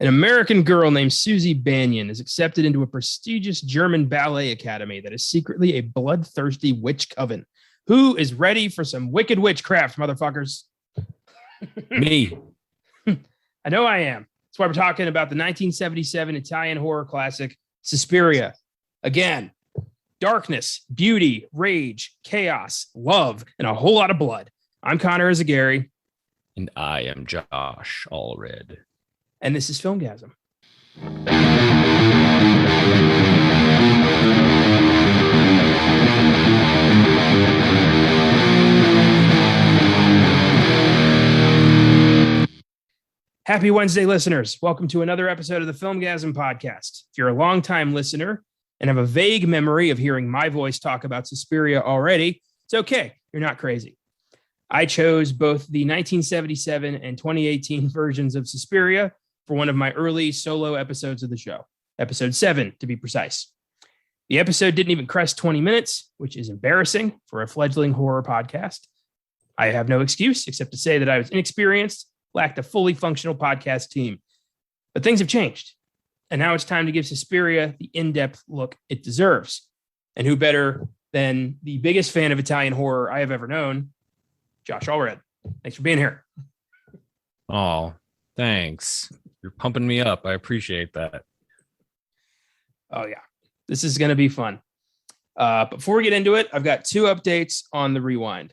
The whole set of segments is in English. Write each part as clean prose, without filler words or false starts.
An American girl named Susie Banyan is accepted into a prestigious German ballet academy that is secretly a bloodthirsty witch coven. Who is ready for some wicked witchcraft, motherfuckers? Me. I know I am. That's why we're talking about the 1977 Italian horror classic, Suspiria. Again, darkness, beauty, rage, chaos, love, and a whole lot of blood. I'm Connor Eyzaguirre. And I am Josh Allred. And this is Filmgazm. Happy Wednesday, listeners. Welcome to another episode of the Filmgazm podcast. If you're a longtime listener and have a vague memory of hearing my voice talk about Suspiria already, it's okay. You're not crazy. I chose both the 1977 and 2018 versions of Suspiria for one of my early solo episodes of the show, episode 7 to be precise. The episode didn't even crest 20 minutes, which is embarrassing for a fledgling horror podcast. I have no excuse except to say that I was inexperienced, lacked a fully functional podcast team. But things have changed, and now it's time to give Suspiria the in-depth look it deserves. And who better than the biggest fan of Italian horror I have ever known, Josh Allred. Thanks for being here. Oh, thanks. You're pumping me up. I appreciate that. Oh, yeah. This is going to be fun. Before we get into it, I've got 2 updates on the rewind.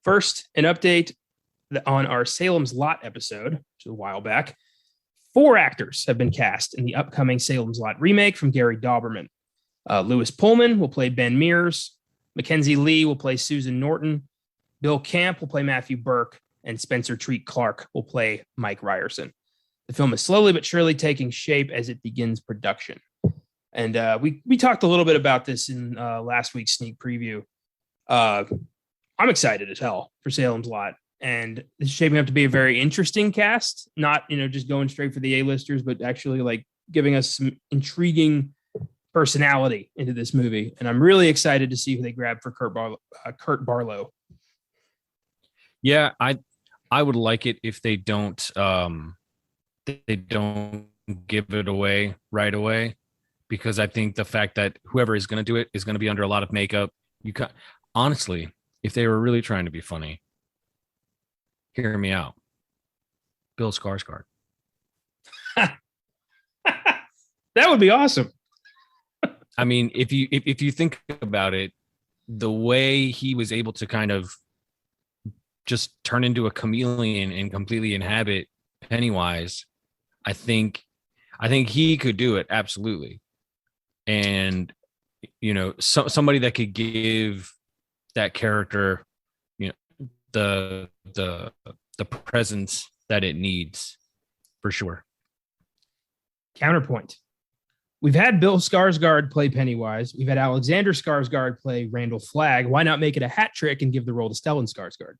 First, an update on our Salem's Lot episode, which is a while back. 4 actors have been cast in the upcoming Salem's Lot remake from Gary Dauberman. Lewis Pullman will play Ben Mears. Mackenzie Lee will play Susan Norton. Bill Camp will play Matthew Burke. And Spencer Treat Clark will play Mike Ryerson. The film is slowly but surely taking shape as it begins production. And we talked a little bit about this in last week's sneak preview. I'm excited as hell for Salem's Lot. And it's shaping up to be a very interesting cast. Not, just going straight for the A-listers, but actually like giving us some intriguing personality into this movie. And I'm really excited to see who they grab for Kurt Barlow. Yeah, I would like it if they don't give it away right away, because I think the fact that whoever is going to do it is going to be under a lot of makeup. Honestly, if they were really trying to be funny, hear me out. Bill Skarsgård. That would be awesome. I mean, if you think about it, the way he was able to kind of just turn into a chameleon and completely inhabit Pennywise, I think he could do it, absolutely. And somebody that could give that character the presence that it needs, for sure. Counterpoint. We've had Bill Skarsgård play Pennywise. We've had Alexander Skarsgård play Randall Flagg. Why not make it a hat trick and give the role to Stellan Skarsgård?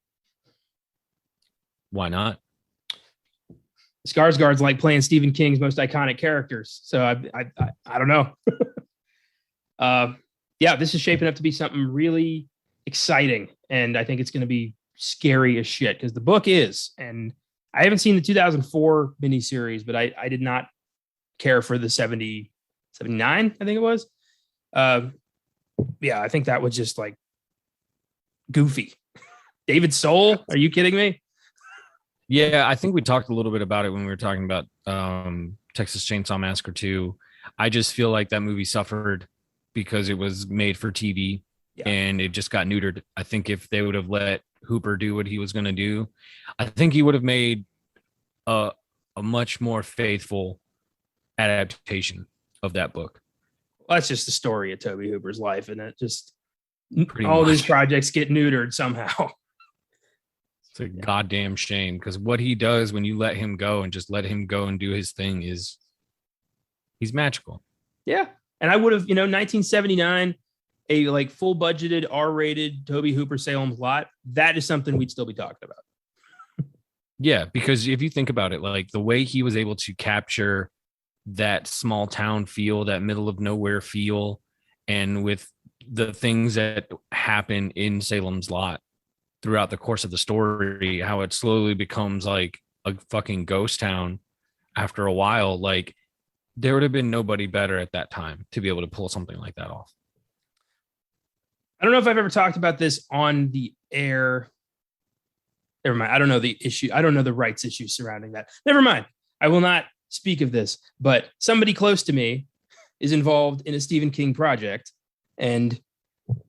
Why not? Skarsgård's like playing Stephen King's most iconic characters. So I don't know. Yeah, this is shaping up to be something really exciting. And I think it's going to be scary as shit because the book is. And I haven't seen the 2004 miniseries, but I did not care for the 79, I think it was. Yeah, I think that was just like goofy. David Soul? Are you kidding me? Yeah, I think we talked a little bit about it when we were talking about Texas Chainsaw Massacre 2. I just feel like that movie suffered because it was made for TV and it just got neutered. I think if they would have let Hooper do what he was going to do, I think he would have made a much more faithful adaptation of that book. Well, that's just the story of Tobe Hooper's life, and it just all these projects get neutered somehow. It's a goddamn shame, because what he does when you let him go and just let him go and do his thing he's magical. Yeah. And I would have, 1979, a like full budgeted R-rated Tobe Hooper Salem's Lot, that is something we'd still be talking about. Yeah, because if you think about it, like the way he was able to capture that small town feel, that middle of nowhere feel, and with the things that happen in Salem's Lot, throughout the course of the story, how it slowly becomes like a fucking ghost town after a while. Like, there would have been nobody better at that time to be able to pull something like that off. I don't know if I've ever talked about this on the air. Never mind. I don't know the issue. I don't know the rights issues surrounding that. Never mind. I will not speak of this, but somebody close to me is involved in a Stephen King project. And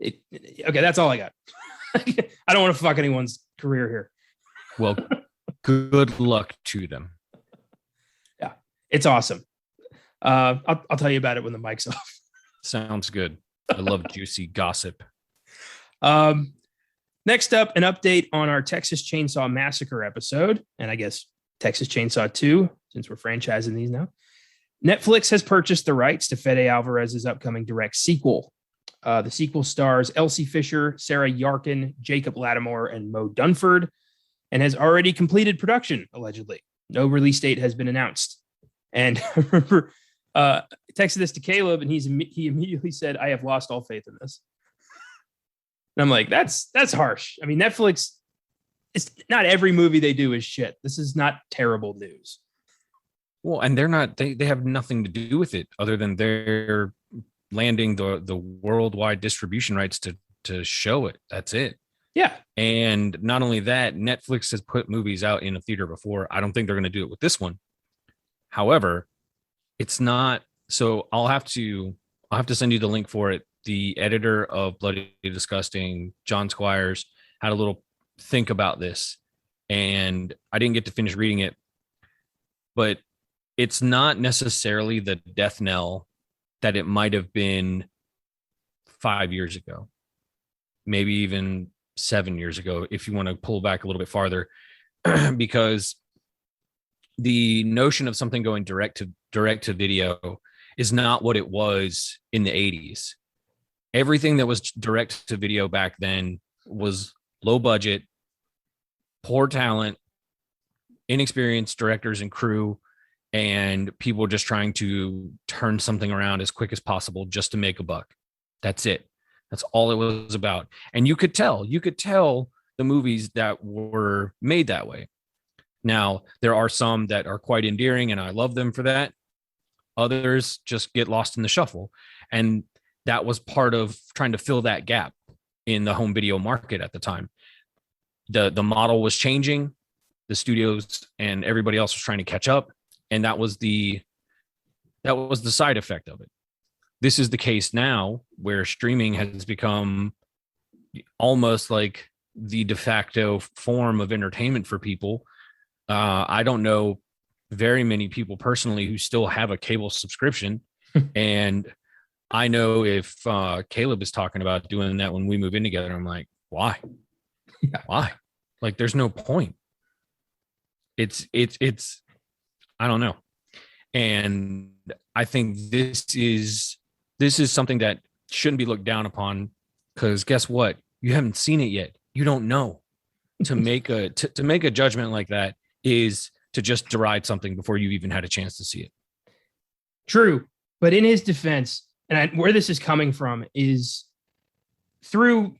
okay, that's all I got. I don't want to fuck anyone's career here. Well, good luck to them. Yeah, it's awesome. I'll tell you about it when the mic's off. Sounds good. I love juicy gossip. Next up, an update on our Texas Chainsaw Massacre episode, and I guess Texas Chainsaw 2, since we're franchising these now. Netflix has purchased the rights to Fede Alvarez's upcoming direct sequel. The sequel stars Elsie Fisher, Sarah Yarkin, Jacob Lattimore, and Mo Dunford, and has already completed production, allegedly. No release date has been announced. And I remember texted this to Caleb, and he immediately said, "I have lost all faith in this." And I'm like, that's harsh. I mean, Netflix, it's not every movie they do is shit. This is not terrible news. Well, and they have nothing to do with it other than they're landing the worldwide distribution rights to show it. That's it. Yeah. And not only that, Netflix has put movies out in a theater before. I don't think they're going to do it with this one. However, it's not. So I'll have to send you the link for it. The editor of Bloody Disgusting, John Squires, had a little think about this, and I didn't get to finish reading it, but it's not necessarily the death knell that it might have been 5 years ago, maybe even 7 years ago, if you want to pull back a little bit farther, because the notion of something going direct to video is not what it was in the 80s. Everything that was direct to video back then was low budget, poor talent, inexperienced directors and crew, and people just trying to turn something around as quick as possible just to make a buck. That's it. That's all it was about. And you could tell the movies that were made that way. Now, there are some that are quite endearing, and I love them for that. Others just get lost in the shuffle. And that was part of trying to fill that gap in the home video market at the time. The model was changing. The studios and everybody else was trying to catch up. And that was the side effect of it. This is the case now where streaming has become almost like the de facto form of entertainment for people. I don't know very many people personally who still have a cable subscription. And I know if Caleb is talking about doing that when we move in together, I'm like, why? Yeah. Why? Like, there's no point. It's I don't know. And I think this is something that shouldn't be looked down upon, because guess what? You haven't seen it yet. You don't know. To make a judgment like that is to just deride something before you've even had a chance to see it. True. But in his defense, and where this is coming from is through,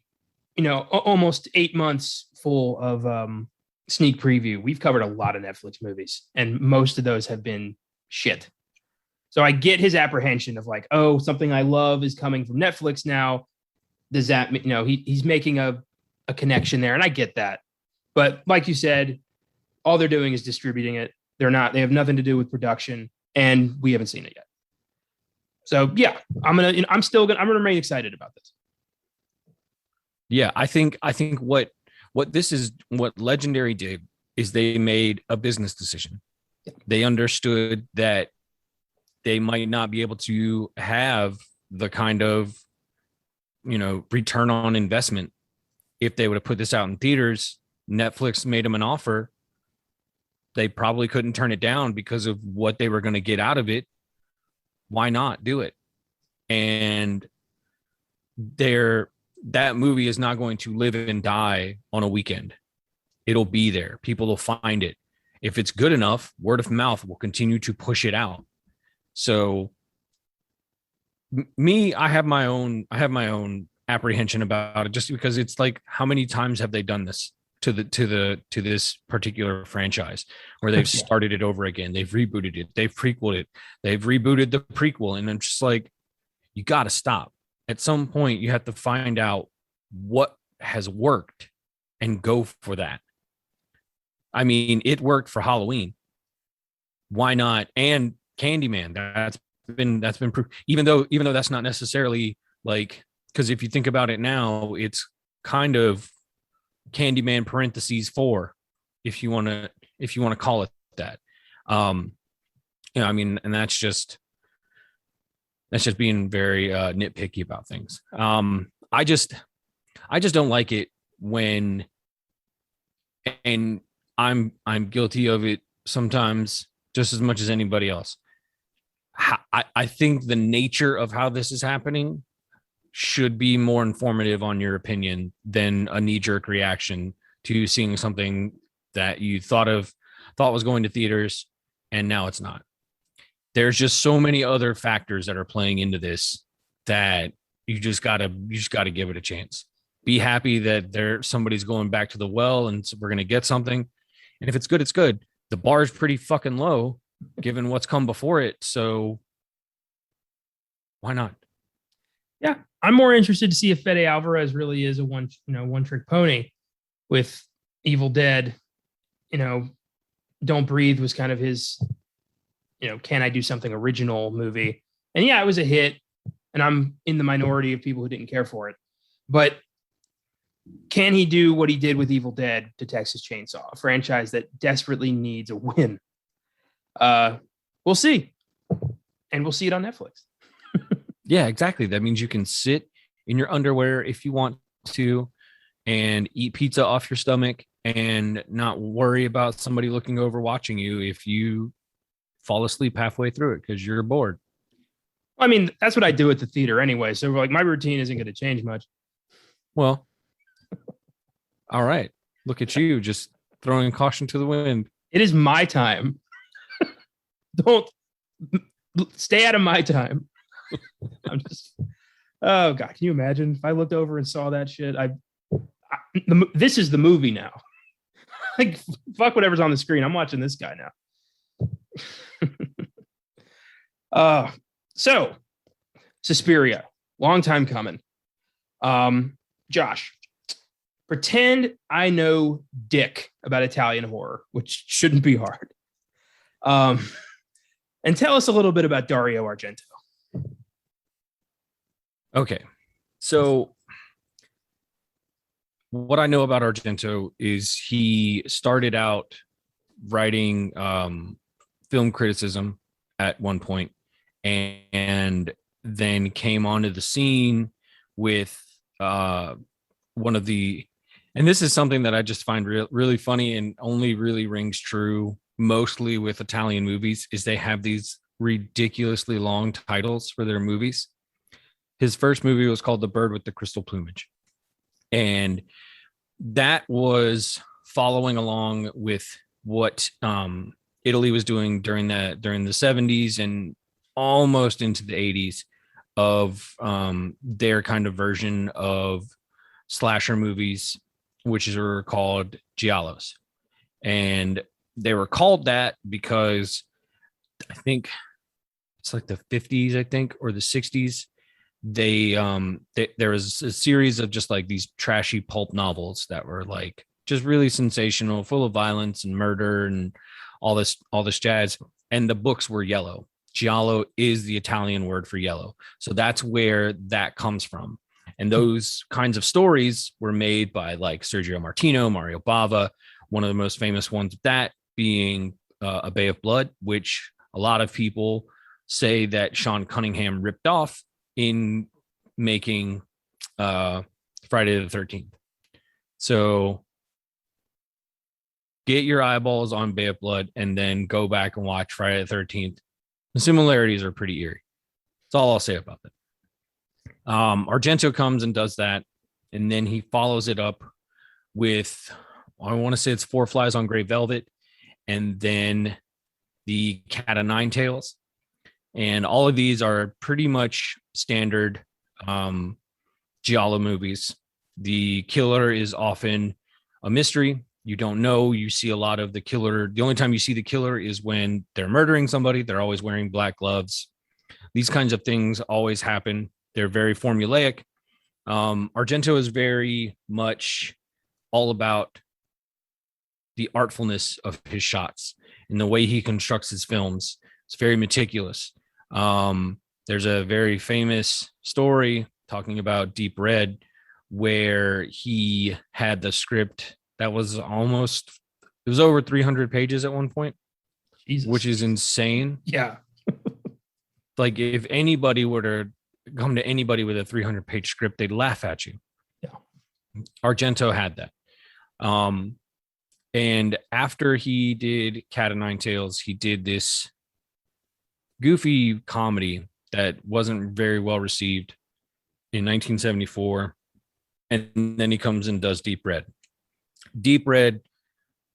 almost 8 months full of sneak preview, we've covered a lot of Netflix movies, and most of those have been shit. So I get his apprehension of like, oh, something I love is coming from Netflix now. Does that, he's making a connection there, and I get that. But like you said, all they're doing is distributing it. They have nothing to do with production, and we haven't seen it yet. So yeah, I'm gonna remain excited about this. Yeah, I think what Legendary did is they made a business decision. Yeah. They understood that they might not be able to have the kind of, return on investment if they would have put this out in theaters. Netflix made them an offer. They probably couldn't turn it down because of what they were going to get out of it. Why not do it? And that movie is not going to live and die on a weekend. It'll be there. People will find it. If it's good enough, word of mouth will continue to push it out. So I have my own apprehension about it, just because it's like, how many times have they done this to this particular franchise, where they've started it over again, they've rebooted it, they've prequeled it, they've rebooted the prequel, and I'm just like, you got to stop. At some point, you have to find out what has worked and go for that. I mean, it worked for Halloween. Why not? And Candyman, that's been proof. Even though that's not necessarily like, because if you think about it now, it's kind of Candyman parentheses 4, if you want to call it that. I mean, and that's just being very nitpicky about things. I just don't like it when, and I'm guilty of it sometimes just as much as anybody else. I think the nature of how this is happening should be more informative on your opinion than a knee-jerk reaction to seeing something that you thought was going to theaters and now it's not. There's just so many other factors that are playing into this that you just gotta give it a chance. Be happy that somebody's going back to the well and we're gonna get something. And if it's good, it's good. The bar is pretty fucking low given what's come before it. So why not? Yeah, I'm more interested to see if Fede Alvarez really is a one trick pony with Evil Dead. Don't Breathe was kind of his, can I do something original movie? And yeah, it was a hit, and I'm in the minority of people who didn't care for it. But can he do what he did with Evil Dead to Texas Chainsaw, a franchise that desperately needs a win? We'll see. And we'll see it on Netflix. Yeah, exactly. That means you can sit in your underwear if you want to and eat pizza off your stomach and not worry about somebody looking over watching you if you fall asleep halfway through it because you're bored. I mean, that's what I do at the theater anyway. So like my routine isn't going to change much. Well, all right. Look at you just throwing caution to the wind. It is my time. Don't stay out of my time. I'm just, oh God, can you imagine if I looked over and saw that shit? This is the movie now. Like, fuck whatever's on the screen. I'm watching this guy now. So Suspiria, long time coming. Josh, pretend I know dick about Italian horror, which shouldn't be hard. And tell us a little bit about Dario Argento. Okay. So what I know about Argento is he started out writing film criticism at one point and then came onto the scene with one of the, and this is something that I just find really funny and only really rings true mostly with Italian movies, is they have these ridiculously long titles for their movies. His first movie was called The Bird with the Crystal Plumage. And that was following along with what Italy was doing during the 70s and almost into the 80s of their kind of version of slasher movies, which were called giallos. And they were called that because I think it's like the 50s, I think, or the 60s. There was a series of just like these trashy pulp novels that were like just really sensational, full of violence and murder and all this jazz. And the books were yellow. Giallo is the Italian word for yellow. So that's where that comes from. And those kinds of stories were made by like Sergio Martino, Mario Bava, one of the most famous ones of that being A Bay of Blood, which a lot of people say that Sean Cunningham ripped off in making Friday the 13th. So get your eyeballs on Bay of Blood and then go back and watch Friday the 13th. The similarities are pretty eerie. That's all I'll say about that. Argento comes and does that, and then he follows it up with, I want to say it's Four Flies on Grey Velvet, and then The Cat o' Nine Tails. And all of these are pretty much standard giallo movies. The killer is often a mystery. You don't know. You see a lot of the killer. The only time you see the killer is when they're murdering somebody. They're always wearing black gloves. These kinds of things always happen. They're very formulaic. Argento is very much all about the artfulness of his shots and the way he constructs his films. It's very meticulous. There's a very famous story talking about Deep Red where he had the script that was it was over 300 pages at one point, Jesus. Which is insane. Yeah. Like if anybody were to come to anybody with a 300-page script, they'd laugh at you. Yeah. Argento had that. And after he did Cat o' Nine Tails, he did this goofy comedy that wasn't very well received in 1974. And then he comes and does Deep Red. Deep Red,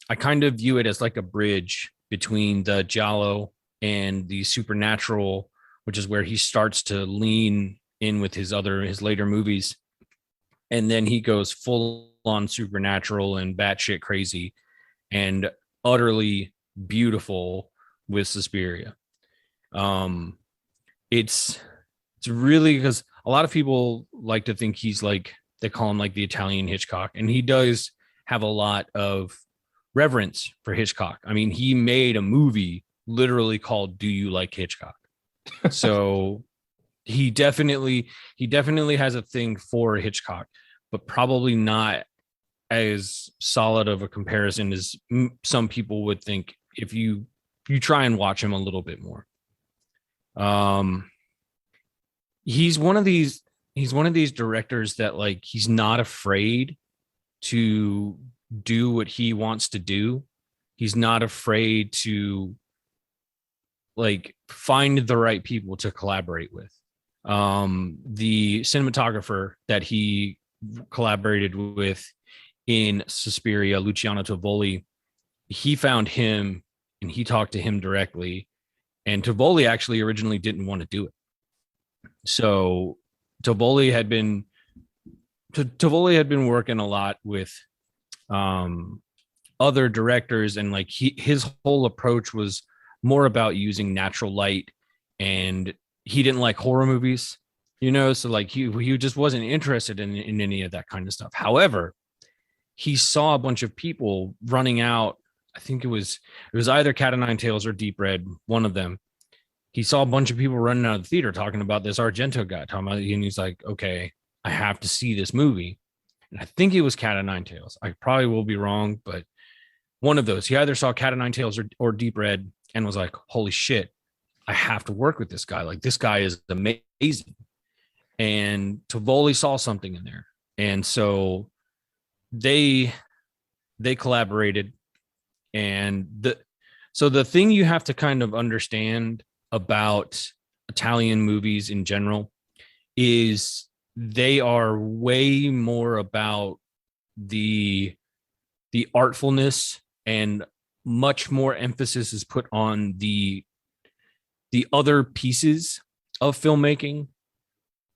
I kind of view it as like a bridge between the giallo and the supernatural, which is where he starts to lean in with his later movies. And then he goes full on supernatural and batshit crazy and utterly beautiful with Suspiria. It's really, because a lot of people like to think he's like, they call him like the Italian Hitchcock, and he does have a lot of reverence for Hitchcock. I mean, he made a movie literally called Do You Like Hitchcock? So he definitely has a thing for Hitchcock, but probably not as solid of a comparison as some people would think if you try and watch him a little bit more. He's one of these directors that, like, he's not afraid to do what he wants to do. He's not afraid to, like, find the right people to collaborate with. The cinematographer that he collaborated with in Suspiria, Luciano Tovoli, he found him and he talked to him directly. And Tovoli actually originally didn't want to do it. So Tovoli had been working a lot with other directors, and like his whole approach was more about using natural light, and he didn't like horror movies, so like he just wasn't interested in any of that kind of stuff. However, he saw a bunch of people running out. I think it was either Cat o' Nine Tails or Deep Red, one of them. He saw a bunch of people running out of the theater talking about this Argento guy, talking about it, and he's like, okay, I have to see this movie. And I think it was Cat o' Nine Tails. I probably will be wrong, but one of those. He either saw Cat o' Nine Tails or Deep Red and was like, holy shit, I have to work with this guy. Like, this guy is amazing. And Tovoli saw something in there. And so they collaborated. And the thing you have to kind of understand about Italian movies in general is they are way more about the artfulness, and much more emphasis is put on the other pieces of filmmaking,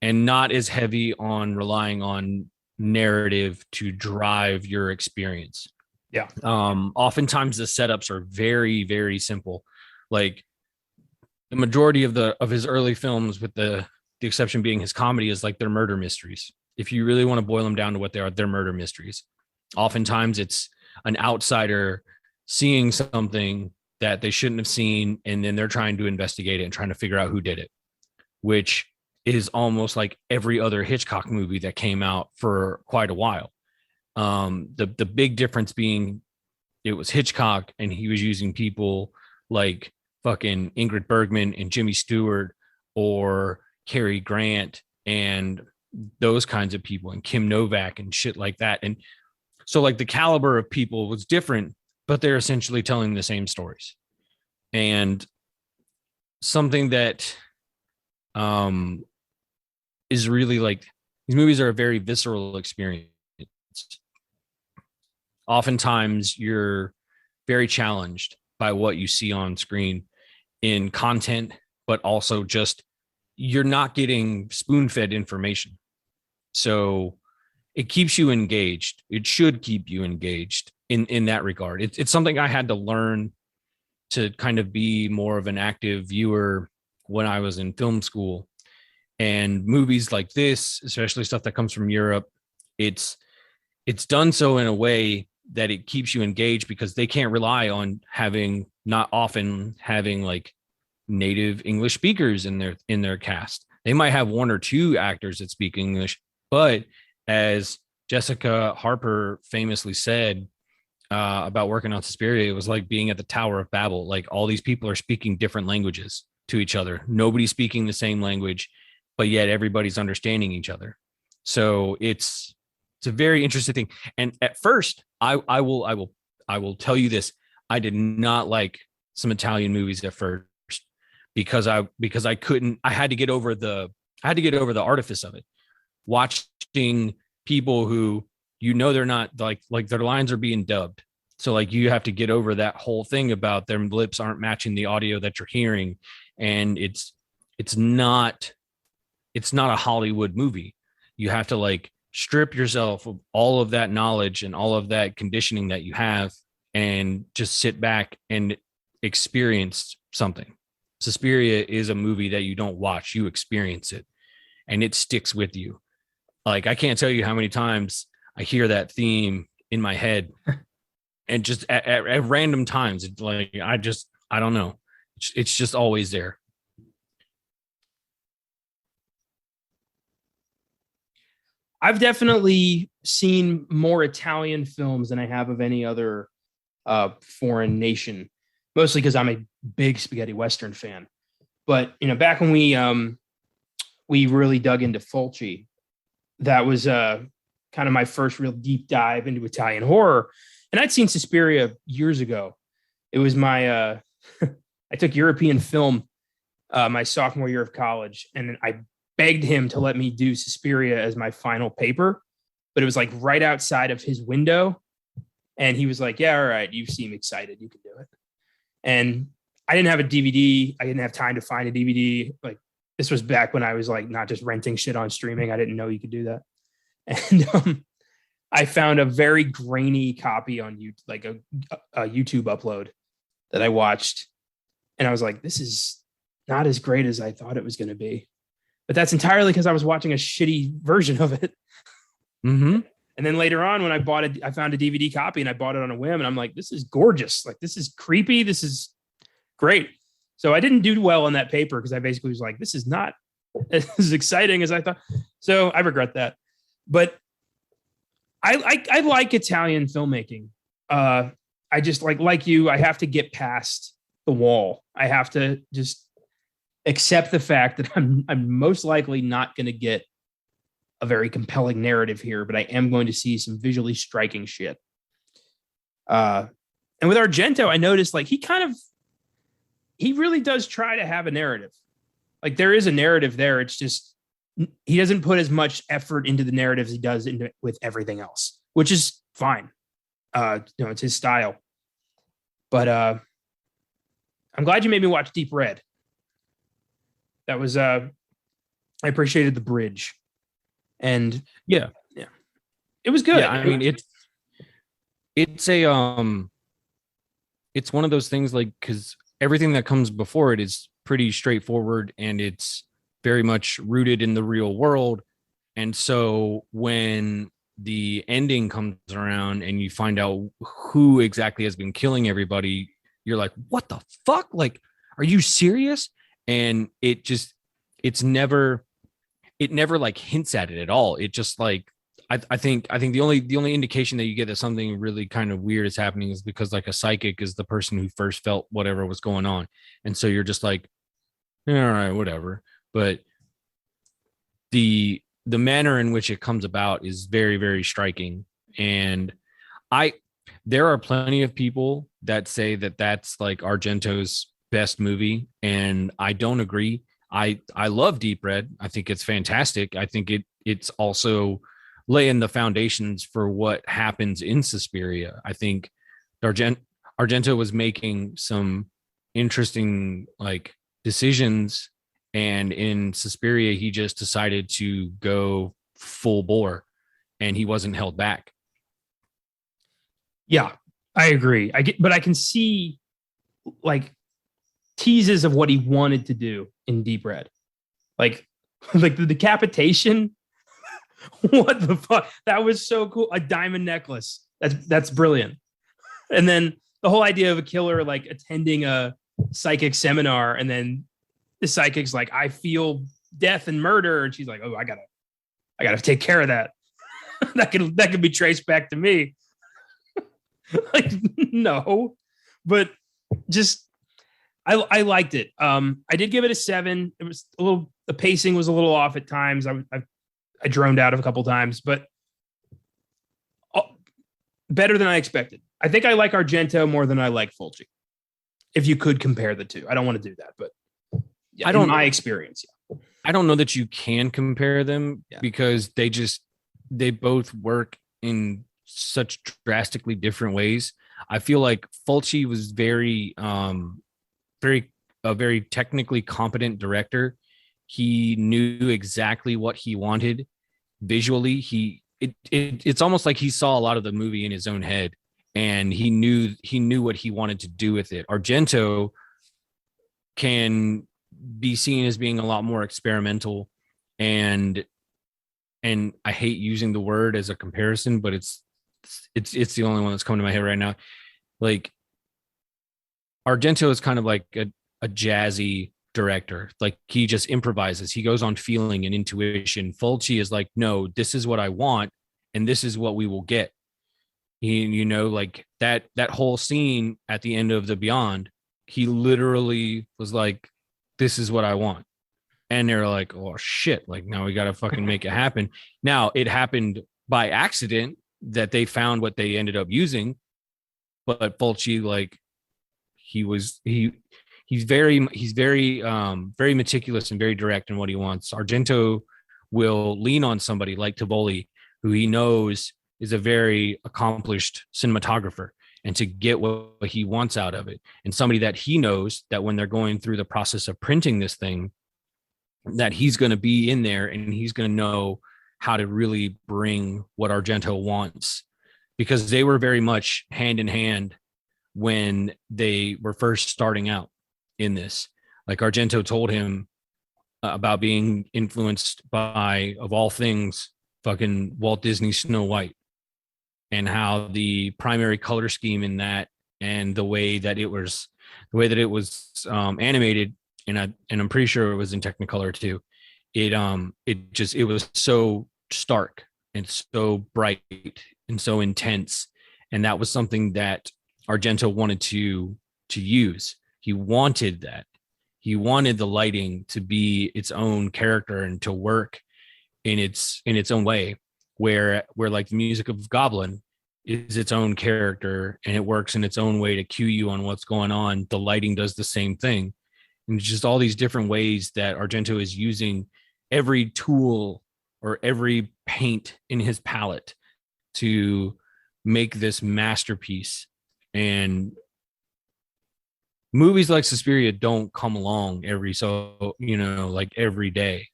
and not as heavy on relying on narrative to drive your experience. Yeah. Oftentimes the setups are very, very simple. Like, the majority of his early films, with the exception being his comedy, is like they're murder mysteries. If you really want to boil them down to what they are, they're murder mysteries. Oftentimes it's an outsider seeing something that they shouldn't have seen, and then they're trying to investigate it and trying to figure out who did it, which is almost like every other Hitchcock movie that came out for quite a while. The big difference being it was Hitchcock, and he was using people like fucking Ingrid Bergman and Jimmy Stewart or Cary Grant and those kinds of people, and Kim Novak and shit like that. And so, like, the caliber of people was different, but they're essentially telling the same stories. And something that is really, like, these movies are a very visceral experience. Oftentimes you're very challenged by what you see on screen in content, but also just you're not getting spoon-fed information. So it keeps you engaged. It should keep you engaged in that regard. It's something I had to learn to kind of be more of an active viewer when I was in film school. And movies like this, especially stuff that comes from Europe, it's done so in a way that it keeps you engaged because they can't rely on not often having like native English speakers in their cast. They might have one or two actors that speak English, but as Jessica Harper famously said about working on Suspiria, it was like being at the Tower of Babel. Like all these people are speaking different languages to each other. Nobody's speaking the same language, but yet everybody's understanding each other. So it's a very interesting thing. And at first, I will tell you this: I did not like some Italian movies at first because I couldn't. I had to get over the artifice of it. Watching people who they're not like their lines are being dubbed. So like you have to get over that whole thing about their lips aren't matching the audio that you're hearing. And it's not a Hollywood movie. You have to like strip yourself of all of that knowledge and all of that conditioning that you have and just sit back and experience something. Suspiria is a movie that you don't watch, you experience it, and it sticks with you. Like I can't tell you how many times I hear that theme in my head and just at random times. It's like, I don't know. It's just always there. I've definitely seen more Italian films than I have of any other foreign nation, mostly because I'm a big spaghetti Western fan. But, back when we really dug into Fulci, that was kind of my first real deep dive into Italian horror. And I'd seen Suspiria years ago. It was my, I took European film my sophomore year of college, and I begged him to let me do Suspiria as my final paper, but it was like right outside of his window. And he was like, yeah, all right, you seem excited, you can do it. And I didn't have a DVD. I didn't have time to find a DVD. Like this was back when I was like not just renting shit on streaming. I didn't know you could do that. And I found a very grainy copy on YouTube, like a YouTube upload that I watched. And I was like, this is not as great as I thought it was going to be. But that's entirely because I was watching a shitty version of it. Mm-hmm. And then later on, when I bought it, I found a DVD copy and I bought it on a whim. And I'm like, this is gorgeous. Like, this is creepy. This is great. So I didn't do well on that paper because I basically was like, this is not as exciting as I thought. So I regret that. But I like Italian filmmaking. I just like you, I have to get past the wall. I have to just accept the fact that I'm most likely not going to get a very compelling narrative here, but I am going to see some visually striking shit. And with Argento, I noticed like he really does try to have a narrative. Like there is a narrative there. It's just, he doesn't put as much effort into the narrative as he does into with everything else, which is fine. It's his style. But I'm glad you made me watch Deep Red. That was I appreciated the bridge. And yeah. It was good. Yeah, I mean it's one of those things like cuz everything that comes before it is pretty straightforward and it's very much rooted in the real world. And so when the ending comes around and you find out who exactly has been killing everybody, you're like, what the fuck? Like, are you serious? And it never like hints at it at all. It just like, I think the only indication that you get that something really kind of weird is happening is because like a psychic is the person who first felt whatever was going on. And so you're just like, all right, whatever. But the manner in which it comes about is very, very striking. And there are plenty of people that say that that's like Argento's best movie, and I don't agree. I love Deep Red. I think it's fantastic. I think it's also laying the foundations for what happens in Suspiria. I think Argento was making some interesting like decisions, and in Suspiria he just decided to go full bore, and he wasn't held back. Yeah, I agree. But I can see like teases of what he wanted to do in Deep Red, like like the decapitation. What the fuck? That was so cool. A diamond necklace. That's brilliant. And then the whole idea of a killer like attending a psychic seminar, and then the psychic's like, I feel death and murder, and she's like, oh, I gotta take care of that. that could be traced back to me. Like, no, but just I liked it. I did give it a 7. It was the pacing was a little off at times. I droned out a couple times, but better than I expected. I think I like Argento more than I like Fulci. If you could compare the two, I don't want to do that, but yeah, I don't. In my experience, yeah. I don't know that you can compare them because they both work in such drastically different ways. I feel like Fulci was a very technically competent director. He knew exactly what he wanted visually. It's almost like he saw a lot of the movie in his own head, and he knew what he wanted to do with it. Argento can be seen as being a lot more experimental, and I hate using the word as a comparison, but it's the only one that's coming to my head right now. Like, Argento is kind of like a jazzy director. Like, he just improvises. He goes on feeling and intuition. Fulci is like, no, this is what I want, and this is what we will get. Like that whole scene at the end of The Beyond, he literally was like, this is what I want. And they're like, oh shit, like now we got to fucking make it happen. Now, it happened by accident that they found what they ended up using, but Fulci, like, he's very meticulous and very direct in what he wants. Argento will lean on somebody like Tivoli, who he knows is a very accomplished cinematographer, and to get what he wants out of it. And somebody that he knows that when they're going through the process of printing this thing, that he's going to be in there and he's going to know how to really bring what Argento wants, because they were very much hand in hand when they were first starting out in this. Like, Argento told him about being influenced by, of all things, fucking Walt Disney's Snow White, and how the primary color scheme in that, and the way that it was animated, and I'm pretty sure it was in Technicolor too. It was so stark and so bright and so intense, and that was something that Argento wanted to use. He wanted that. He wanted the lighting to be its own character and to work in its own way, where like the music of Goblin is its own character and it works in its own way to cue you on what's going on. The lighting does the same thing. And just all these different ways that Argento is using every tool or every paint in his palette to make this masterpiece. And movies like Suspiria don't come along every day.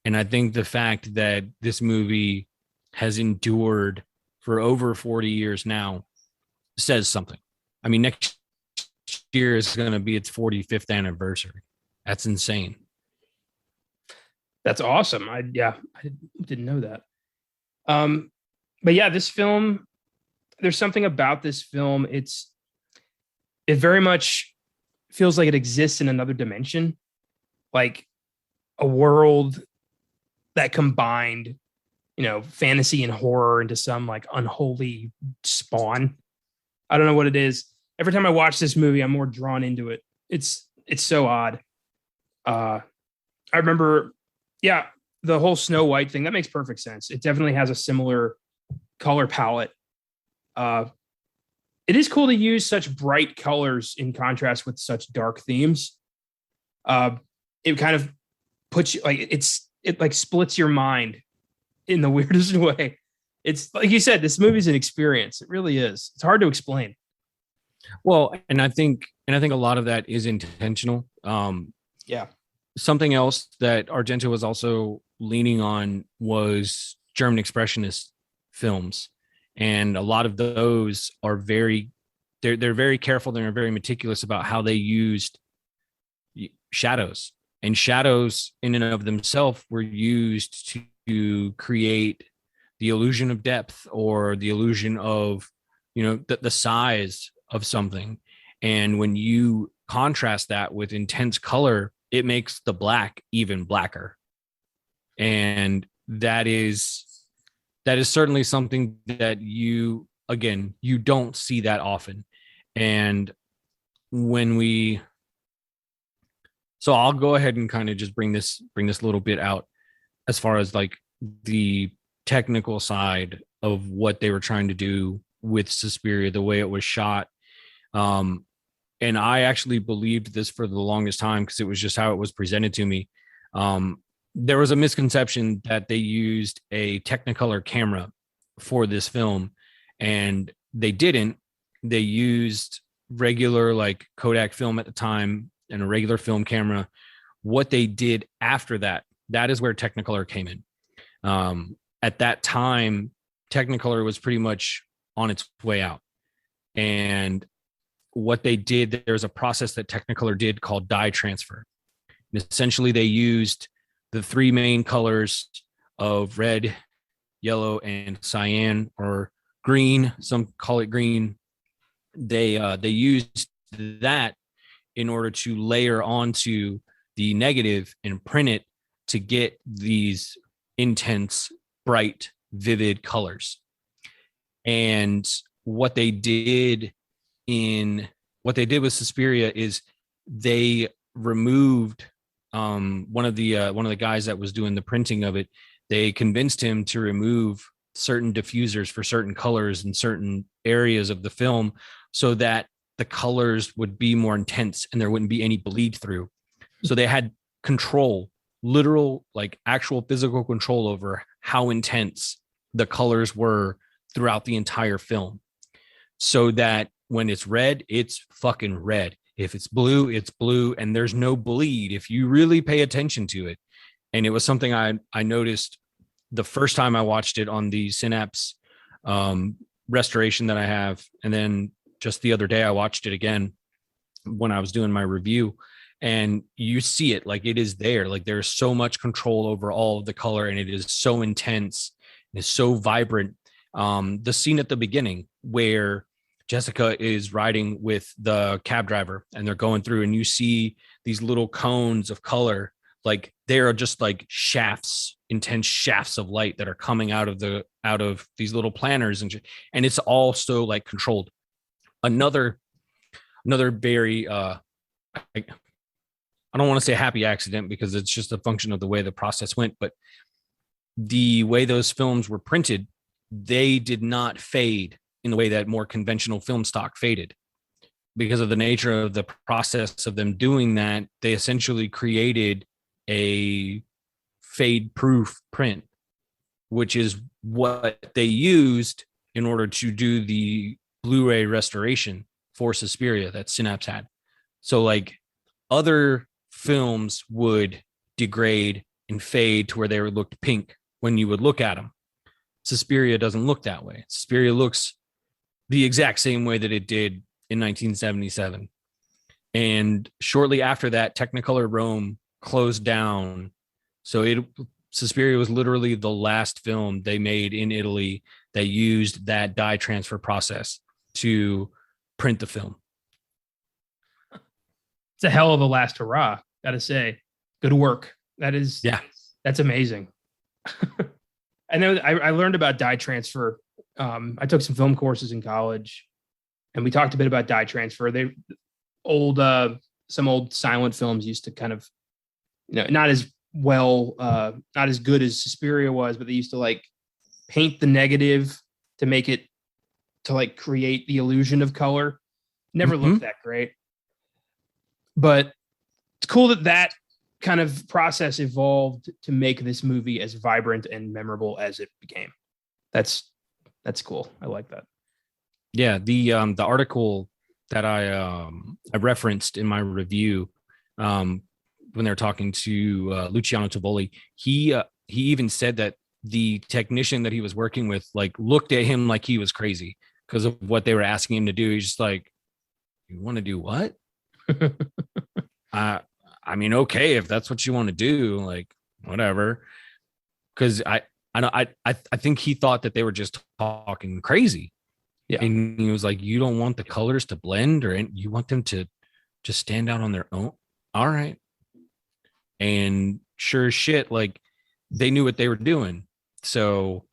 And I think the fact that this movie has endured for over 40 years now says something. I mean, next year is going to be its 45th anniversary. That's insane. That's awesome. I didn't know that. But yeah, this film, there's something about this film. It very much feels like it exists in another dimension, like a world that combined, fantasy and horror into some like unholy spawn. I don't know what it is. Every time I watch this movie, I'm more drawn into it. It's so odd. I remember, the whole Snow White thing, that makes perfect sense. It definitely has a similar color palette. It is cool to use such bright colors in contrast with such dark themes. It kind of puts you like, it like splits your mind in the weirdest way. It's like you said, this movie's an experience. It really is. It's hard to explain. Well, and I think a lot of that is intentional. Something else that Argento was also leaning on was German expressionist films, and a lot of those are they're very careful. They're very meticulous about how they used shadows, and shadows in and of themselves were used to create the illusion of depth or the illusion of, the size of something. And when you contrast that with intense color, it makes the black even blacker. And that is certainly something that you don't see that often. And so I'll go ahead and kind of just bring this little bit out as far as like the technical side of what they were trying to do with Suspiria, the way it was shot. And I actually believed this for the longest time because it was just how it was presented to me. There was a misconception that they used a Technicolor camera for this film, and they didn't. They used regular like Kodak film at the time and a regular film camera. What they did after that is where Technicolor came in. At that time, Technicolor was pretty much on its way out. And what they did, there's a process that Technicolor did called dye transfer. And essentially, they used the three main colors of red, yellow, and cyan, or green. Some call it green. They used that in order to layer onto the negative and print it to get these intense, bright, vivid colors. And what they did with Suspiria is they removed one of the guys that was doing the printing of it. They convinced him to remove certain diffusers for certain colors in certain areas of the film so that the colors would be more intense and there wouldn't be any bleed through. So they had control, literal, like actual physical control over how intense the colors were throughout the entire film. So that when it's red, it's fucking red. If it's blue, it's blue, and there's no bleed if you really pay attention to it. And it was something I noticed the first time I watched it on the Synapse restoration that I have. And then just the other day, I watched it again when I was doing my review, and you see it like it is there. Like there's so much control over all of the color, and it is so intense. It's so vibrant. The scene at the beginning where Jessica is riding with the cab driver and they're going through, and you see these little cones of color, like they are just like shafts, intense shafts of light that are coming out of these little planners, and it's all so like controlled. Another very I don't want to say happy accident because it's just a function of the way the process went, but the way those films were printed, they did not fade in the way that more conventional film stock faded. Because of the nature of the process of them doing that, they essentially created a fade proof print, which is what they used in order to do the Blu-ray restoration for Suspiria that Synapse had. So like other films would degrade and fade to where they looked pink when you would look at them. Suspiria doesn't look that way. Suspiria looks the exact same way that it did in 1977. And shortly after that, Technicolor Rome closed down. So Suspiria was literally the last film they made in Italy that used that dye transfer process to print the film. It's a hell of a last hurrah, gotta say. Good work. That's amazing. I know I learned about dye transfer. I took some film courses in college, and we talked a bit about dye transfer. Some old silent films used to kind of, not as well, not as good as Suspiria was, but they used to like paint the negative to make it to like create the illusion of color. Never looked that great, but it's cool that kind of process evolved to make this movie as vibrant and memorable as it became. That's cool. I like that. Yeah, the article that I referenced in my review when they're talking to Luciano Tovoli, he he even said that the technician that he was working with like looked at him like he was crazy because of what they were asking him to do. He's just like, you want to do what? I mean, okay, if that's what you want to do, like whatever. Because I think he thought that they were just talking crazy. Yeah. And he was like, you don't want the colors to blend, or you want them to just stand out on their own. All right. And sure as shit, like they knew what they were doing. So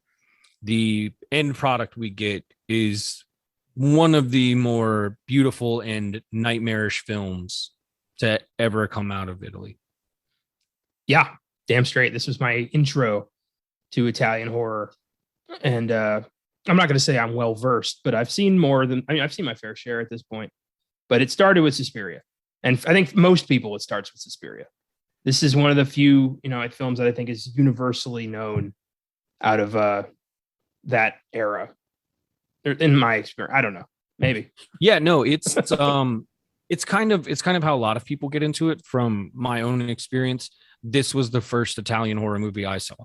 the end product we get is one of the more beautiful and nightmarish films to ever come out of Italy. Yeah, damn straight. This was my intro to Italian horror. And I'm not going to say I'm well versed, but I've seen more than, I mean, I've seen my fair share at this point. But it started with Suspiria. And I think most people, it starts with Suspiria. This is one of the few, films that I think is universally known out of that era. In my experience, I don't know, maybe. Yeah, no, it's kind of how a lot of people get into it. From my own experience, this was the first Italian horror movie I saw,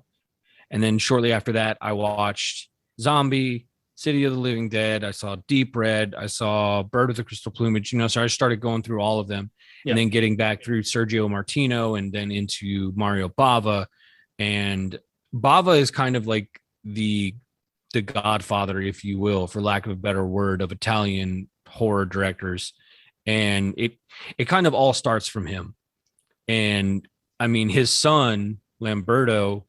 and then shortly after that, I watched Zombie, City of the Living Dead. I saw Deep Red. I saw Bird of the Crystal Plumage. So I started going through all of them, and then getting back through Sergio Martino, and then into Mario Bava. And Bava is kind of like the godfather, if you will, for lack of a better word, of Italian horror directors. And it kind of all starts from him. And I mean, his son Lamberto,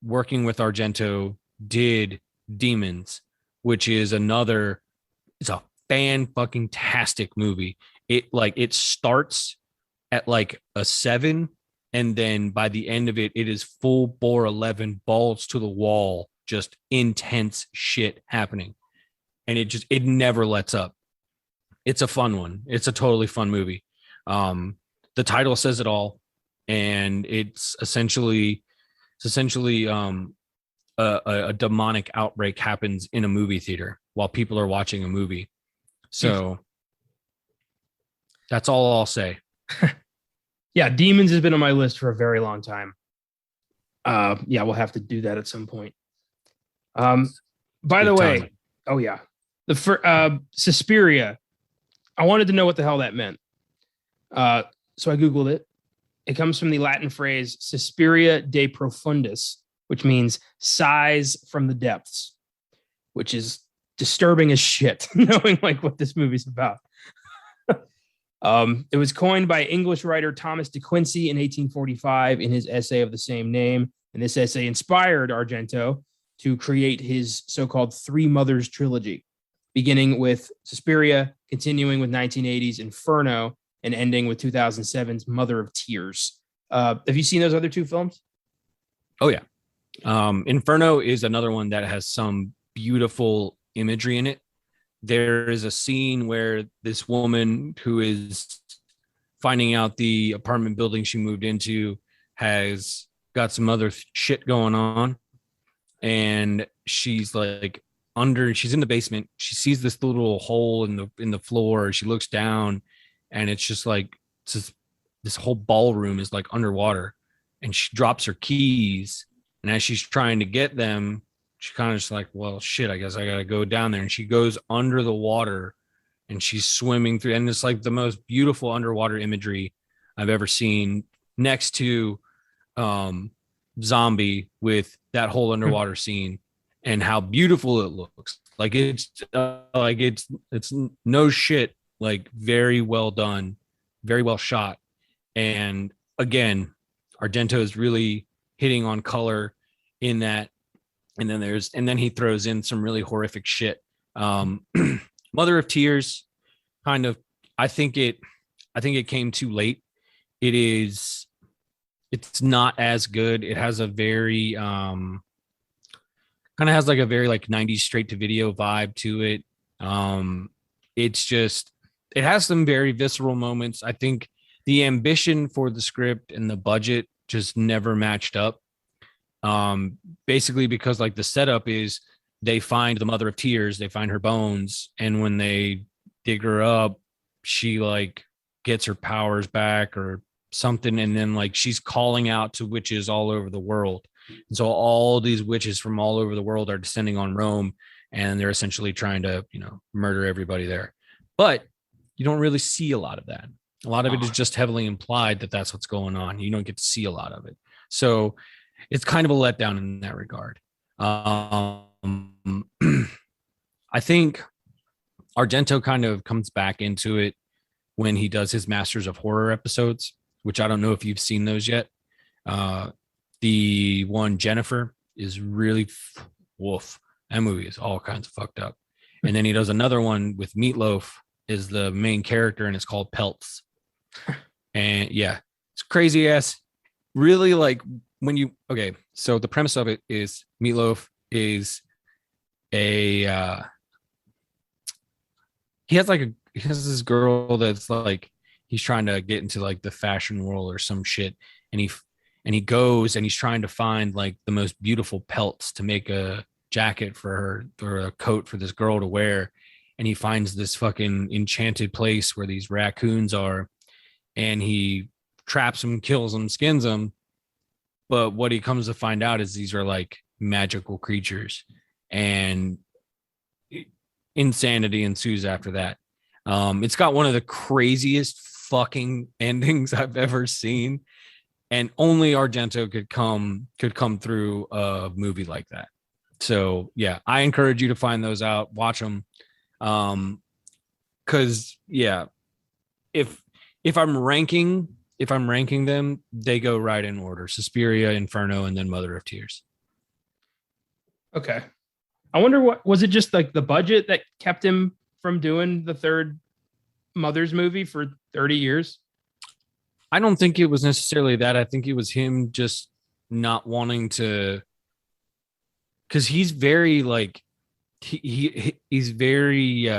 working with Argento, did Demons, which is it's a fan-fucking-tastic movie. It starts at like a 7, and then by the end of it, it is full bore 11, balls to the wall, just intense shit happening. And it never lets up. It's a fun one. It's a totally fun movie. The title says it all, and it's essentially a demonic outbreak happens in a movie theater while people are watching a movie. So that's all I'll say. Yeah, Demons has been on my list for a very long time. Yeah, we'll have to do that at some point. By the way, oh yeah, Suspiria. I wanted to know what the hell that meant. So I Googled it. It comes from the Latin phrase Suspiria de profundis, which means sighs from the depths, which is disturbing as shit, knowing like what this movie's about. It was coined by English writer Thomas de Quincey in 1845 in his essay of the same name. And this essay inspired Argento to create his so-called Three Mothers trilogy, beginning with Suspiria, continuing with 1980's Inferno, and ending with 2007's Mother of Tears. Have you seen those other two films? Oh, yeah. Inferno is another one that has some beautiful imagery in it. There is a scene where this woman who is finding out the apartment building she moved into has got some other shit going on. And she's like she's in the basement. She sees this little hole in the floor. She looks down, and it's just like this whole ballroom is like underwater, and she drops her keys. And as she's trying to get them, she kind of just like, well, shit, I guess I got to go down there. And she goes under the water, and she's swimming through. And it's like the most beautiful underwater imagery I've ever seen, next to Zombie, with that whole underwater scene and how beautiful it looks. Like it's no shit, like very well done, very well shot. And again, Argento is really hitting on color in that. And then he throws in some really horrific shit. Mother of Tears, kind of, I think it came too late. It's not as good. It has a very kind of has like a very like 90s straight to video vibe to it. It has some very visceral moments. I think the ambition for the script and the budget just never matched up. Basically because like the setup is they find the Mother of Tears, they find her bones, and when they dig her up, she like gets her powers back, or something, and then like she's calling out to witches all over the world. And so all these witches from all over the world are descending on Rome, and they're essentially trying to, murder everybody there. But you don't really see a lot of that. A lot of it is just heavily implied that that's what's going on. You don't get to see a lot of it. So it's kind of a letdown in that regard. I think Argento kind of comes back into it when he does his Masters of Horror episodes, which I don't know if you've seen those yet. The one Jennifer is really woof. That movie is all kinds of fucked up. And then he does another one with Meatloaf is the main character, and it's called Pelts. And yeah, it's crazy ass. Really, like so the premise of it is Meatloaf is he has this girl that's like, he's trying to get into like the fashion world or some shit, and he goes and he's trying to find like the most beautiful pelts to make a jacket for her, or a coat for this girl to wear. And he finds this fucking enchanted place where these raccoons are, and he traps them, kills them, skins them. But what he comes to find out is these are like magical creatures, and insanity ensues after that. It's got one of the craziest fucking endings I've ever seen, and only Argento could come through a movie like that. So yeah, I encourage you to find those out, watch them. Cause yeah, if I'm ranking them, they go right in order: Suspiria, Inferno, and then Mother of Tears. Okay. I wonder, what was it, just like the budget that kept him from doing the third Mother's movie for 30 years? I don't think it was necessarily that. I think it was him just not wanting to, because he's very like he's very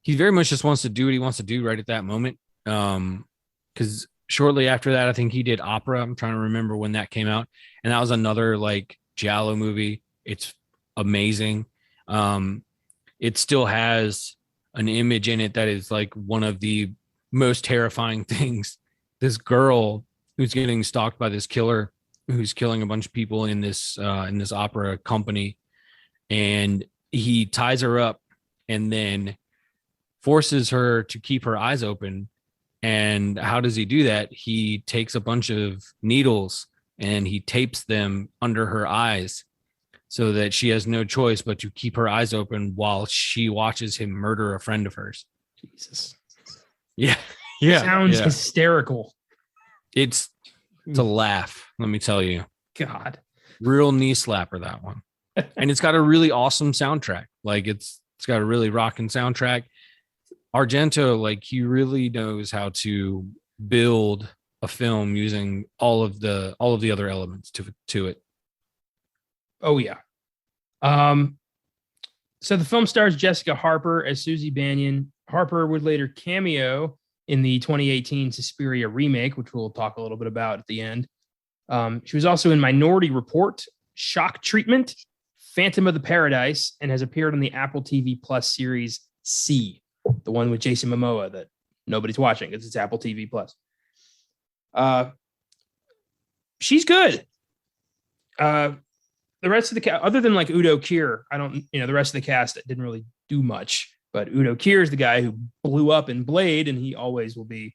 much just wants to do what he wants to do right at that moment. Because shortly after that, I think he did Opera. I'm trying to remember when that came out, and that was another like Giallo movie. It's amazing. It still has an image in it that is like one of the most terrifying things. This girl who's getting stalked by this killer who's killing a bunch of people in this opera company, and he ties her up and then forces her to keep her eyes open. And how does he do that? He takes a bunch of needles and he tapes them under her eyes so that she has no choice but to keep her eyes open while she watches him murder a friend of hers. Jesus. Yeah. Yeah. Sounds hysterical. It's a laugh, let me tell you. God. Real knee slapper, that one. And it's got a really awesome soundtrack. Like it's got a really rocking soundtrack. Argento, like, he really knows how to build a film using all of the other elements to it. Oh yeah. So the film stars Jessica Harper as Susie Bannion. Harper would later cameo in the 2018 Suspiria remake, which we'll talk a little bit about at the end. She was also in Minority Report, Shock Treatment, Phantom of the Paradise, and has appeared on the Apple TV Plus series C, the one with Jason Momoa that nobody's watching because it's Apple TV Plus. She's good. The rest of the cast, other than like Udo Kier, the rest of the cast didn't really do much. But Udo Kier is the guy who blew up in Blade, and he always will be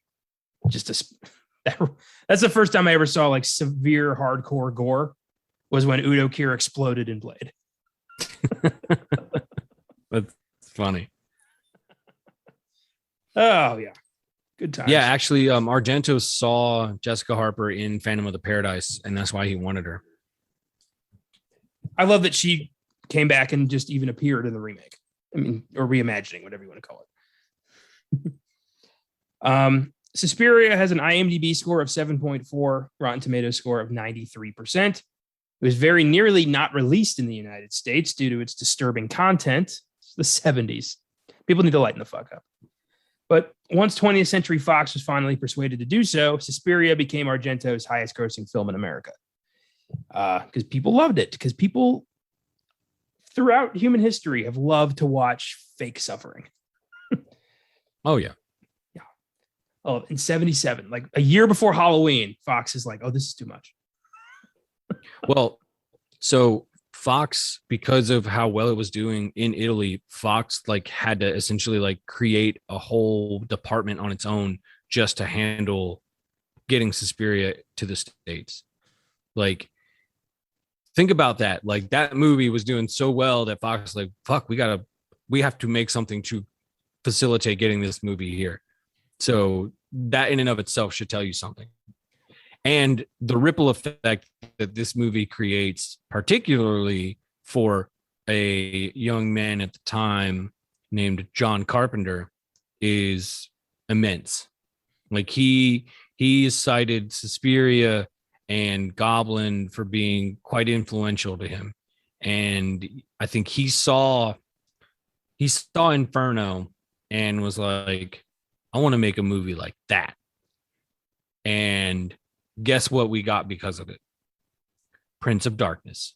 just that's the first time I ever saw like severe hardcore gore, was when Udo Kier exploded in Blade. That's funny. Oh yeah, good times. Yeah, actually, Argento saw Jessica Harper in Phantom of the Paradise, and that's why he wanted her. I love that she came back and just even appeared in the remake. I mean, or reimagining, whatever you want to call it. Suspiria has an IMDb score of 7.4, Rotten Tomatoes score of 93%. It was very nearly not released in the United States due to its disturbing content. It's the 70s. People need to lighten the fuck up. But once 20th Century Fox was finally persuaded to do so, Suspiria became Argento's highest grossing film in America. Because people loved it. Because people throughout human history have loved to watch fake suffering. Oh, yeah. Yeah. Oh, in 77, like a year before Halloween, Fox is like, oh, this is too much. Well, so Fox, because of how well it was doing in Italy, Fox like had to essentially like create a whole department on its own just to handle getting Suspiria to the States. Like, think about that. Like, that movie was doing so well that Fox was like, fuck, we have to make something to facilitate getting this movie here. So that in and of itself should tell you something. And the ripple effect that this movie creates, particularly for a young man at the time named John Carpenter, is immense. Like, he cited Suspiria and Goblin for being quite influential to him. And I think he saw Inferno and was like, I want to make a movie like that. And guess what we got because of it? Prince of Darkness.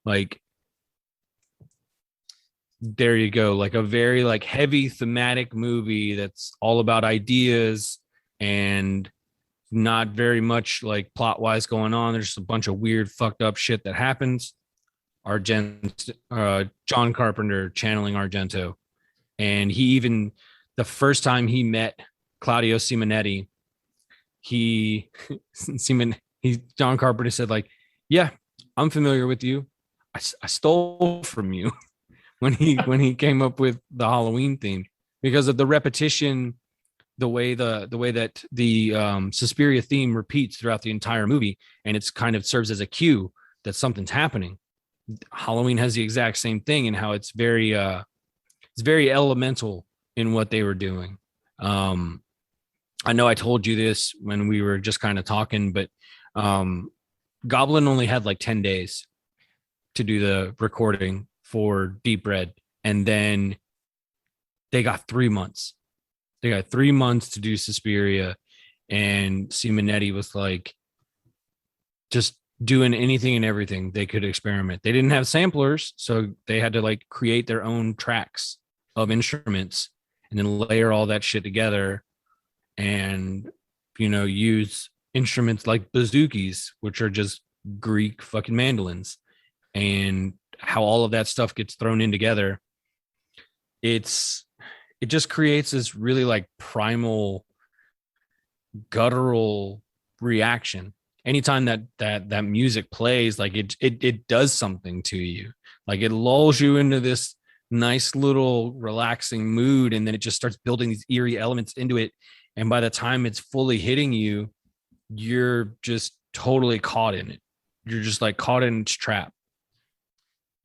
Like, there you go. Like a very like heavy thematic movie that's all about ideas and not very much like plot wise going on. There's just a bunch of weird fucked up shit that happens. John Carpenter channeling Argento. And he even, the first time he met Claudio Simonetti, John Carpenter said like, yeah, I'm familiar with you. I stole from you when he came up with the Halloween theme because of the repetition, the way that the Suspiria theme repeats throughout the entire movie, and it's kind of serves as a cue that something's happening. Halloween has the exact same thing in how it's very elemental in what they were doing. I know I told you this when we were just kind of talking, but Goblin only had like 10 days to do the recording for Deep Red. And then they got 3 months. They got 3 months to do Suspiria. And Simonetti was like just doing anything and everything they could experiment. They didn't have samplers, so they had to like create their own tracks of instruments and then layer all that shit together and, you know, use instruments like bazookies, which are just Greek fucking mandolins, and how all of that stuff gets thrown in together. It just creates this really like primal, guttural reaction. Anytime that music plays, like it does something to you. Like, it lulls you into this nice little relaxing mood, and then it just starts building these eerie elements into it. And by the time it's fully hitting you, you're just totally caught in it. You're just like caught in its trap.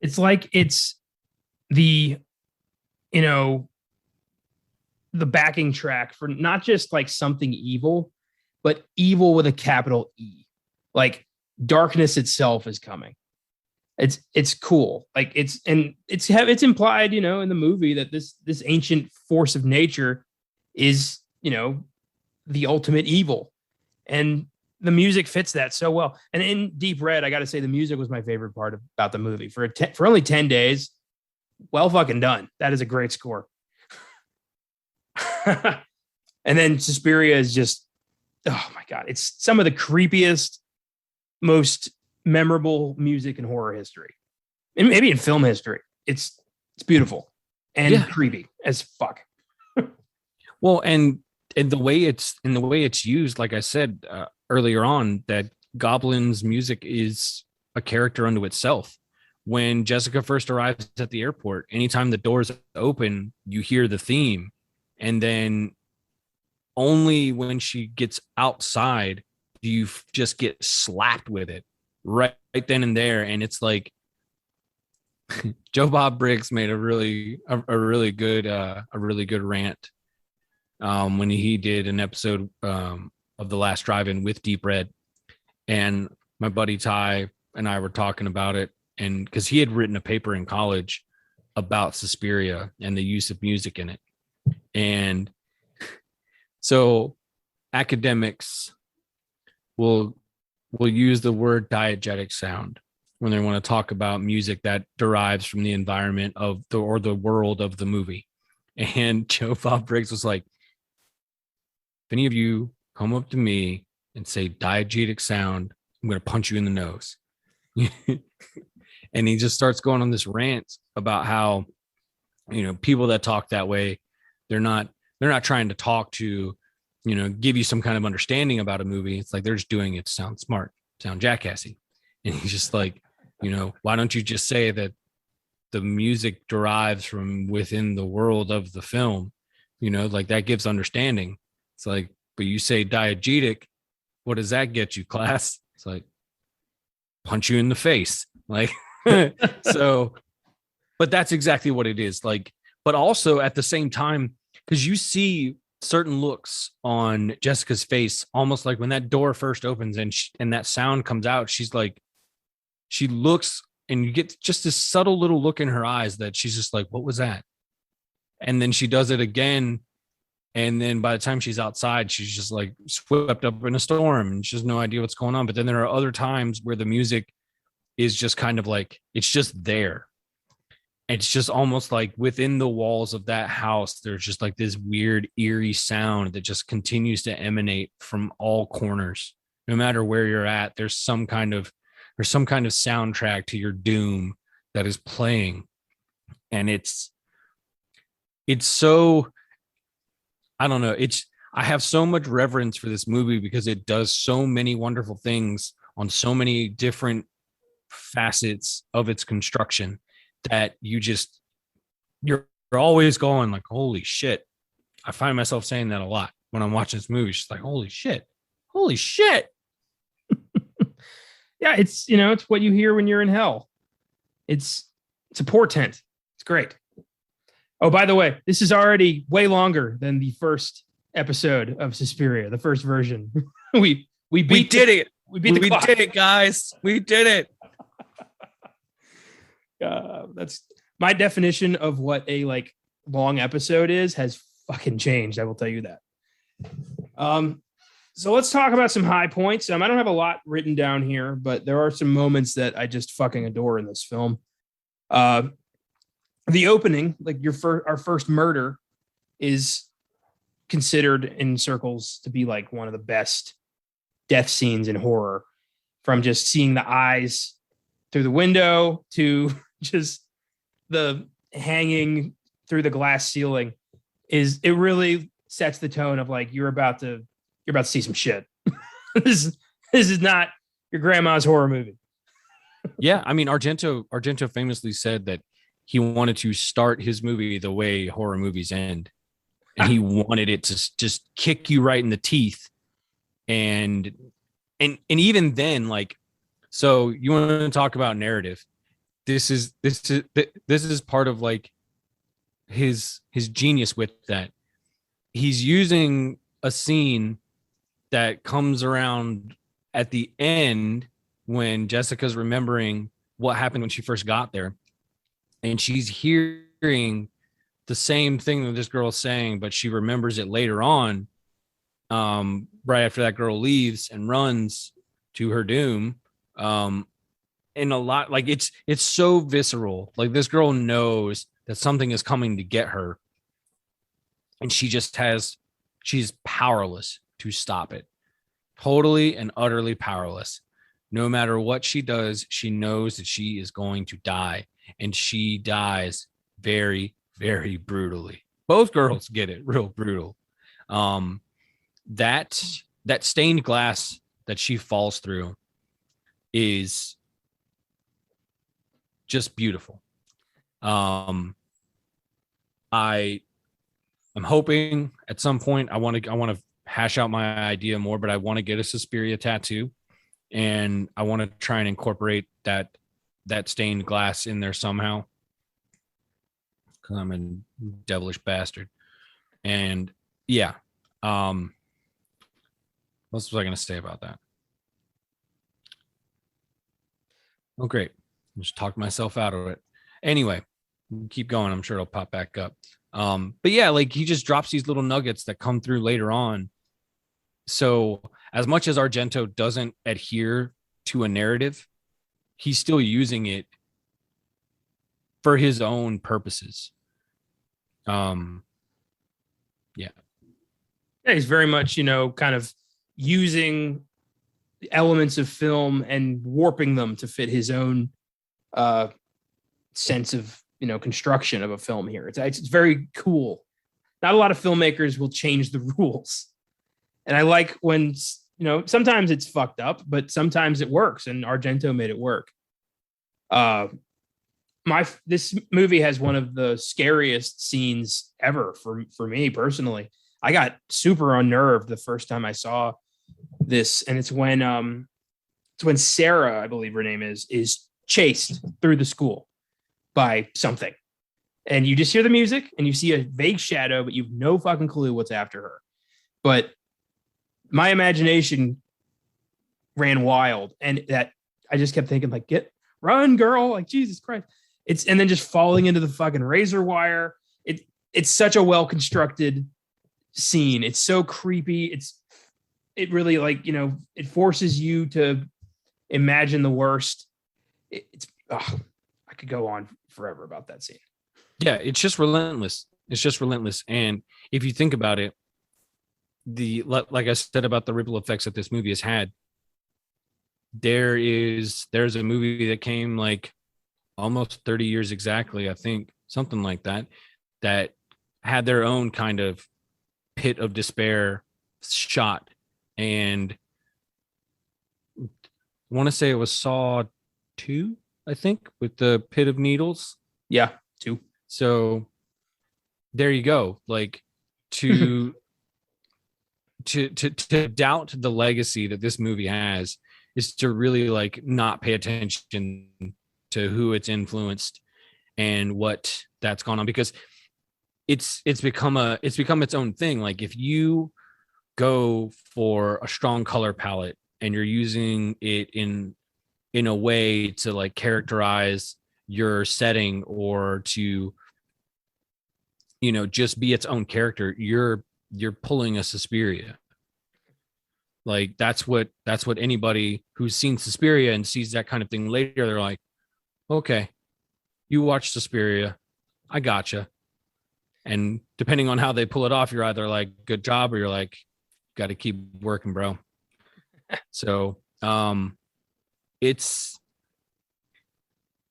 It's like it's the, you know, the backing track for not just like something evil, but evil with a capital E. Like, darkness itself is coming. It's cool. Like, it's implied, you know, in the movie that this ancient force of nature is, you know, the ultimate evil. And the music fits that so well. And in Deep Red, I got to say, the music was my favorite part about the movie. For only 10 days, well fucking done. That is a great score. And then Suspiria is just, oh my God, it's some of the creepiest, most memorable music in horror history, and maybe in film history. It's beautiful and creepy as fuck. Well, and the way it's used, like I said earlier on, that Goblin's music is a character unto itself. When Jessica first arrives at the airport, anytime the doors open, you hear the theme, and then only when she gets outside do you just get slapped with it right then and there. And it's like, Joe Bob Briggs made a really good rant when he did an episode of The Last Drive-In with Deep Red, and my buddy Ty and I were talking about it, and because he had written a paper in college about Suspiria and the use of music in it. And so academics will use the word diegetic sound when they want to talk about music that derives from the environment of the world of the movie. And Joe Bob Briggs was like, if any of you come up to me and say diegetic sound, I'm going to punch you in the nose. And he just starts going on this rant about how, people that talk that way, they're not trying to talk to, give you some kind of understanding about a movie. It's like they're just doing it to sound smart, sound jackassy. And he's just like, why don't you just say that the music derives from within the world of the film? Like that gives understanding. It's like, but you say diegetic, what does that get you, class? It's like, punch you in the face. Like, so, but that's exactly what it is. Like, but also at the same time, because you see certain looks on Jessica's face, almost like when that door first opens and that sound comes out, she's like, she looks, and you get just this subtle little look in her eyes that she's just like, what was that? And then she does it again. And then by the time she's outside, she's just like swept up in a storm and she has no idea what's going on. But then there are other times where the music is just kind of like, it's just there. It's just almost like within the walls of that house, there's just like this weird, eerie sound that just continues to emanate from all corners. No matter where you're at, there's some kind of soundtrack to your doom that is playing. And it's so, I don't know. I have so much reverence for this movie because it does so many wonderful things on so many different facets of its construction that you're always going like, holy shit. I find myself saying that a lot when I'm watching this movie. She's like, holy shit. Yeah, it's it's what you hear when you're in hell. It's a portent. It's great. Oh, by the way, this is already way longer than the first episode of Suspiria, the first version. we did it. We did it, guys. We did it. That's my definition of what a long episode has fucking changed. I will tell you that. So let's talk about some high points. I don't have a lot written down here, but there are some moments that I just fucking adore in this film. The opening, our first murder, is considered in circles to be like one of the best death scenes in horror. From just seeing the eyes through the window to just the hanging through the glass ceiling, it really sets the tone of like you're about to see some shit. This is not your grandma's horror movie. Yeah, I mean, Argento famously said that he wanted to start his movie the way horror movies end, and he wanted it to just kick you right in the teeth. And even then, like, so you want to talk about narrative? This is part of like his genius with that. He's using a scene that comes around at the end when Jessica's remembering what happened when she first got there. And she's hearing the same thing that this girl is saying, but she remembers it later on, right after that girl leaves and runs to her doom. And a lot, like it's so visceral. Like this girl knows that something is coming to get her. And she's powerless to stop it. Totally and utterly powerless. No matter what she does, she knows that she is going to die. And she dies very, very brutally. Both girls get it real brutal. That stained glass that she falls through is just beautiful. I'm hoping at some point I want to hash out my idea more, but I want to get a Suspiria tattoo, and I want to try and incorporate that stained glass in there somehow, because I'm a devilish bastard. And yeah, what was I going to say about that? Oh, great. Just talked myself out of it. Anyway, keep going. I'm sure it'll pop back up. But yeah, like he just drops these little nuggets that come through later on. So as much as Argento doesn't adhere to a narrative, he's still using it for his own purposes. Yeah. Yeah, he's very much, kind of using elements of film and warping them to fit his own uh, sense of, construction of a film here. It's very cool. Not a lot of filmmakers will change the rules. And I like when, sometimes it's fucked up, but sometimes it works. And Argento made it work. Uh, this movie has one of the scariest scenes ever for me personally. I got super unnerved the first time I saw this, and it's when Sarah, I believe her name is chased through the school by something. And you just hear the music and you see a vague shadow, but you've no fucking clue what's after her. But my imagination ran wild, and that I just kept thinking, like, run, girl, like Jesus Christ. And then just falling into the fucking razor wire. It's such a well constructed scene. It's so creepy. It really, like, it forces you to imagine the worst. I could go on forever about that scene. Yeah, it's just relentless. It's just relentless. And if you think about it, like I said about the ripple effects that this movie has had, there's a movie that came like almost 30 years exactly, I think, something like that, that had their own kind of pit of despair shot. And I want to say it was Saw 2, I think, with the pit of needles. Yeah, 2. So there you go. Like, to to doubt the legacy that this movie has is to really, like, not pay attention to who it's influenced and what that's gone on, because it's become its own thing. Like, if you go for a strong color palette and you're using it in a way to, like, characterize your setting, or to, just be its own character, you're pulling a Suspiria. Like, that's what anybody who's seen Suspiria and sees that kind of thing later, they're like, okay, you watch Suspiria, I gotcha. And depending on how they pull it off, you're either like, good job, or you're like, got to keep working, bro. So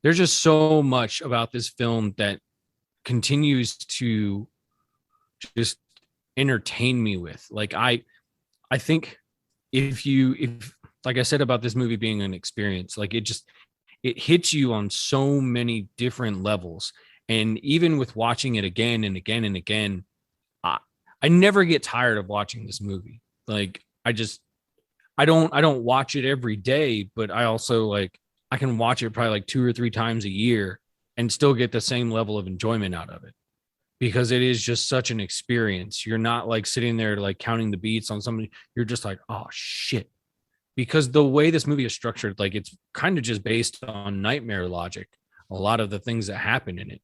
there's just so much about this film that continues to just entertain me with. Like, I think if like I said about this movie being an experience, like, it hits you on so many different levels. And even with watching it again and again and again, I never get tired of watching this movie. Like, I don't watch it every day, but I also, like, I can watch it probably like 2 or 3 times a year and still get the same level of enjoyment out of it, because it is just such an experience. You're not, like, sitting there, like, counting the beats on somebody. You're just like, oh shit. Because the way this movie is structured, like, it's kind of just based on nightmare logic, a lot of the things that happen in it.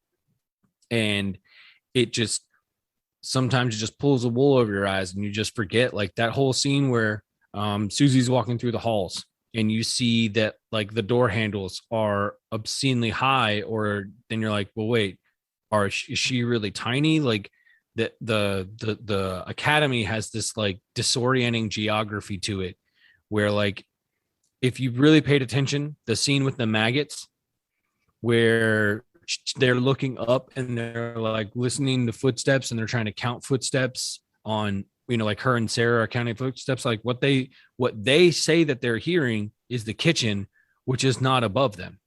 And it just, sometimes it just pulls the wool over your eyes, and you just forget, like, that whole scene where Susie's walking through the halls and you see that, like, the door handles are obscenely high, or then you're like, well, wait, is she really tiny? Like, the academy has this, like, disorienting geography to it, where, like, if you really paid attention, the scene with the maggots where they're looking up and they're, like, listening to footsteps, and they're trying to count footsteps on, like, her and Sarah are counting footsteps. Like, what they say that they're hearing is the kitchen, which is not above them.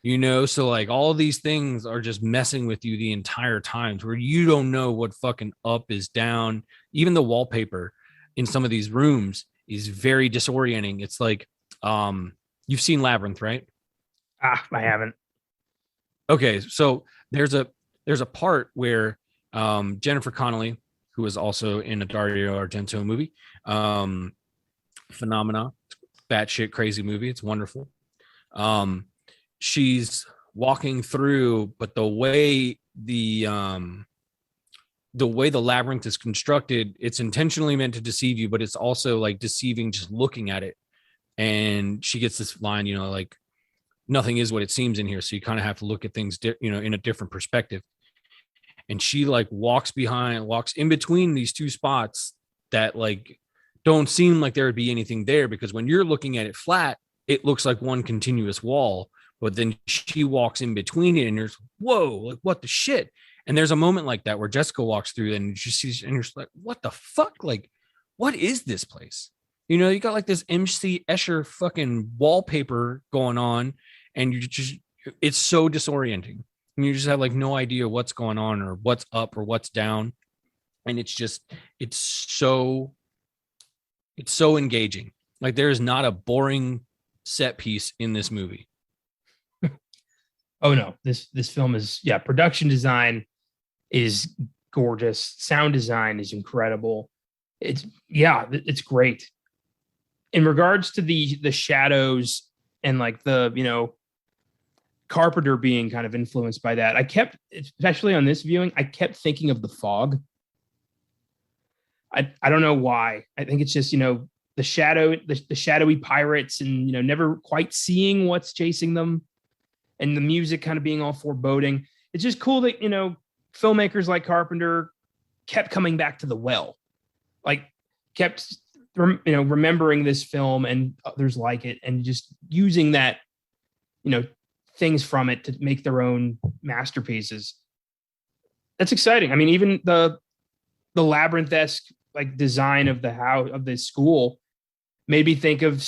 So, like, all these things are just messing with you the entire time, where you don't know what fucking up is down. Even the wallpaper in some of these rooms is very disorienting. It's like, you've seen Labyrinth, right? I haven't. Okay, so there's a part where Jennifer Connelly, who is also in a Dario Argento movie, Phenomena, batshit crazy movie. It's wonderful. She's walking through, but the way the labyrinth is constructed, it's intentionally meant to deceive you, but it's also, like, deceiving just looking at it. And she gets this line, like, nothing is what it seems in here. So you kind of have to look at things, in a different perspective. And she, like, walks in between these two spots that like don't seem like there would be anything there, because when you're looking at it flat, it looks like one continuous wall. But then she walks in between it and you're whoa, like what the shit? And there's a moment like that where Jessica walks through and you see, and you're like, what the fuck? Like, what is this place? You know, you got like this MC Escher fucking wallpaper going on, and you just, it's so disorienting. And you just have like no idea what's going on or what's up or what's down. And it's just, it's so engaging. Like there is not a boring set piece in this movie. Oh no, this film is, yeah, production design is gorgeous. Sound design is incredible. It's great. In regards to the shadows and like the, you know, Carpenter being kind of influenced by that, I kept, especially on this viewing, I kept thinking of The Fog. I don't know why. I think it's just, you know, the shadowy pirates and, you know, never quite seeing what's chasing them, and the music kind of being all foreboding. It's just cool that, you know, filmmakers like Carpenter kept coming back to the well, like kept, you know, remembering this film and others like it, and just using that, you know, things from it to make their own masterpieces. That's exciting. I mean, even the labyrinth-esque like design of the house of the school made me think of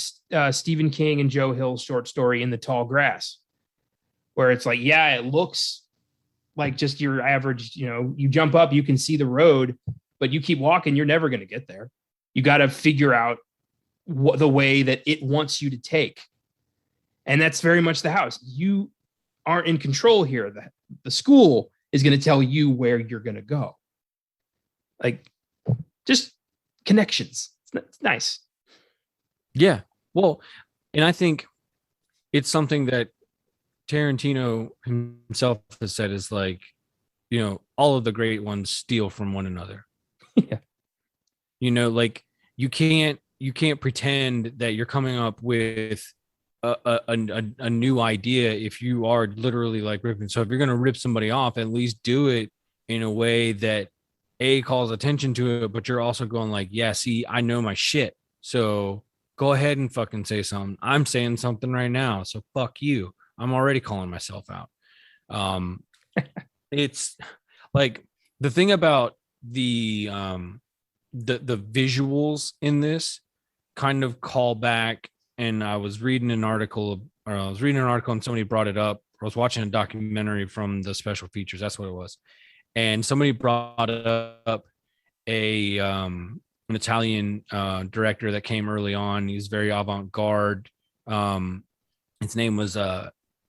Stephen King and Joe Hill's short story In the Tall Grass, where it's like, yeah, it looks like just your average, you know, you jump up, you can see the road, but you keep walking, you're never going to get there. You got to figure out what the way that it wants you to take. And that's very much the house. You aren't in control here. The school is going to tell you where you're going to go. Like, just connections. It's nice. Yeah. Well, and I think it's something that Tarantino himself has said is like, you know, all of the great ones steal from one another. Yeah. You know, like you can't pretend that you're coming up with a new idea if you are literally like ripping. So if you're going to rip somebody off, at least do it in a way that calls attention to it, but you're also going like, yeah, see, I know my shit. So go ahead and fucking say something. I'm saying something right now. So fuck you. I'm already calling myself out. It's like the thing about the visuals in this kind of call back. And I was reading an article and somebody brought it up. I was watching a documentary from the special features. That's what it was. And somebody brought up an Italian director that came early on. He was very avant-garde. His name was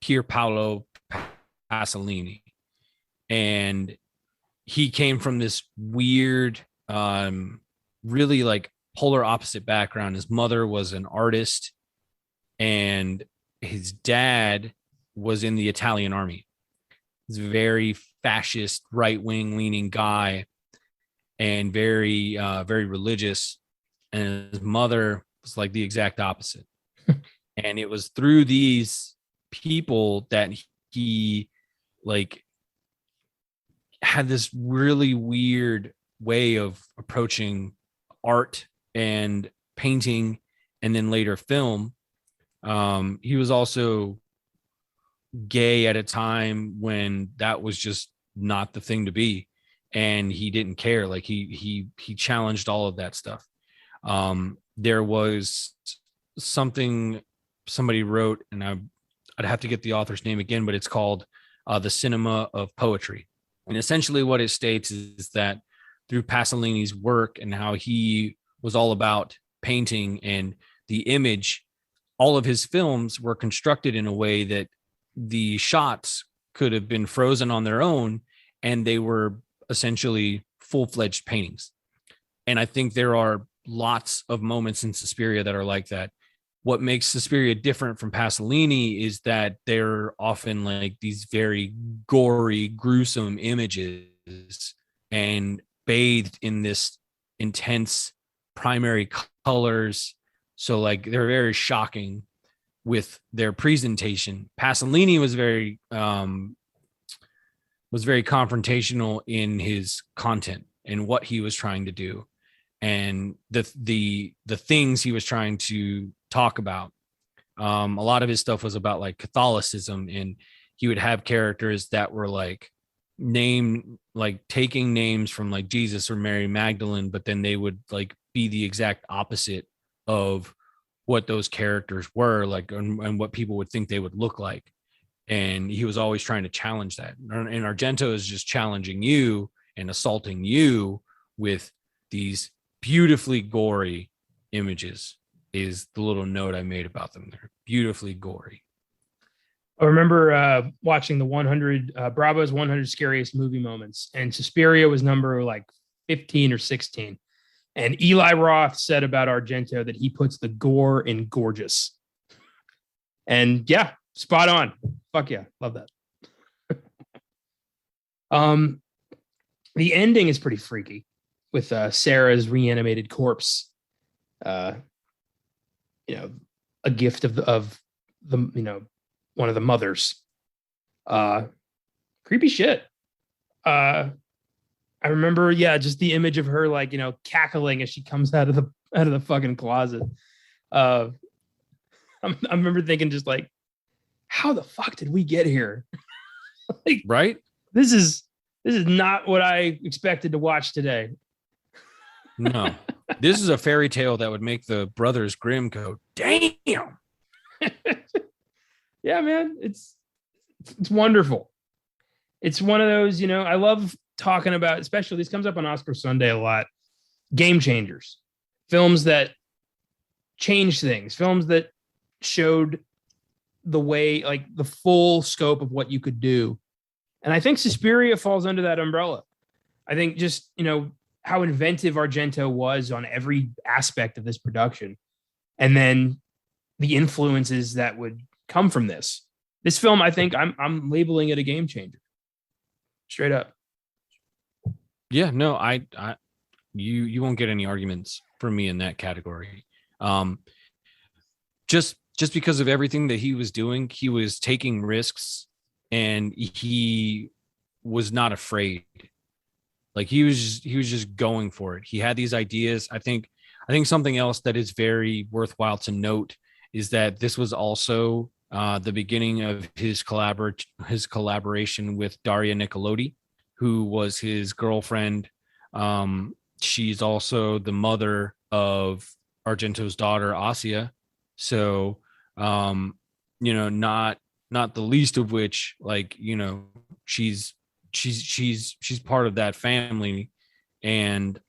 Pier Paolo Pasolini. And he came from this weird, really like polar opposite background. His mother was an artist and his dad was in the Italian army. He's a very fascist, right-wing leaning guy and very, very religious. And his mother was like the exact opposite. And it was through these people that he like had this really weird way of approaching art and painting and then later film. He was also gay at a time when that was just not the thing to be, and he didn't care. Like he challenged all of that stuff. There was something somebody wrote, and I'd have to get the author's name again, but it's called The Cinema of Poetry. And essentially what it states is that through Pasolini's work and how he was all about painting and the image, all of his films were constructed in a way that the shots could have been frozen on their own, and they were essentially full-fledged paintings. And I think there are lots of moments in Suspiria that are like that. What makes Suspiria different from Pasolini is that they're often like these very gory, gruesome images and bathed in this intense primary colors. So like they're very shocking with their presentation. Pasolini was very confrontational in his content and what he was trying to do. and the things he was trying to talk about. A lot of his stuff was about like Catholicism, and he would have characters that were like taking names from like Jesus or Mary Magdalene, but then they would like be the exact opposite of what those characters were like, and what people would think they would look like. And he was always trying to challenge that. And Argento is just challenging you and assaulting you with these beautifully gory images, is the little note I made about them. They're beautifully gory. I remember watching the 100 Bravo's 100 scariest movie moments, and Suspiria was number like 15 or 16. And Eli Roth said about Argento that he puts the gore in gorgeous. And yeah, spot on. Fuck yeah, love that. The ending is pretty freaky with Sarah's reanimated corpse. A gift of the one of the mothers. Creepy shit. I remember, just the image of her like, cackling as she comes out of the fucking closet. I remember thinking just like, how the fuck did we get here? Like, right? This is not what I expected to watch today. No, this is a fairy tale that would make the Brothers Grimm go, damn. Yeah, man, it's wonderful. It's one of those, I love talking about, especially this comes up on Oscar Sunday a lot, game changers, films that changed things, films that showed the way, like the full scope of what you could do. And I think Suspiria falls under that umbrella. I think just, how inventive Argento was on every aspect of this production. And then the influences that would come from this film. I think I'm labeling it a game changer. Straight up. Yeah, no, you won't get any arguments from me in that category. Just because of everything that he was doing, he was taking risks, and he was not afraid. Like he was just going for it. He had these ideas. I think something else that is very worthwhile to note is that this was also the beginning of his collaboration with Daria Nicolodi, who was his girlfriend. She's also the mother of Argento's daughter, Asia. So, not the least of which, like, she's part of that family. And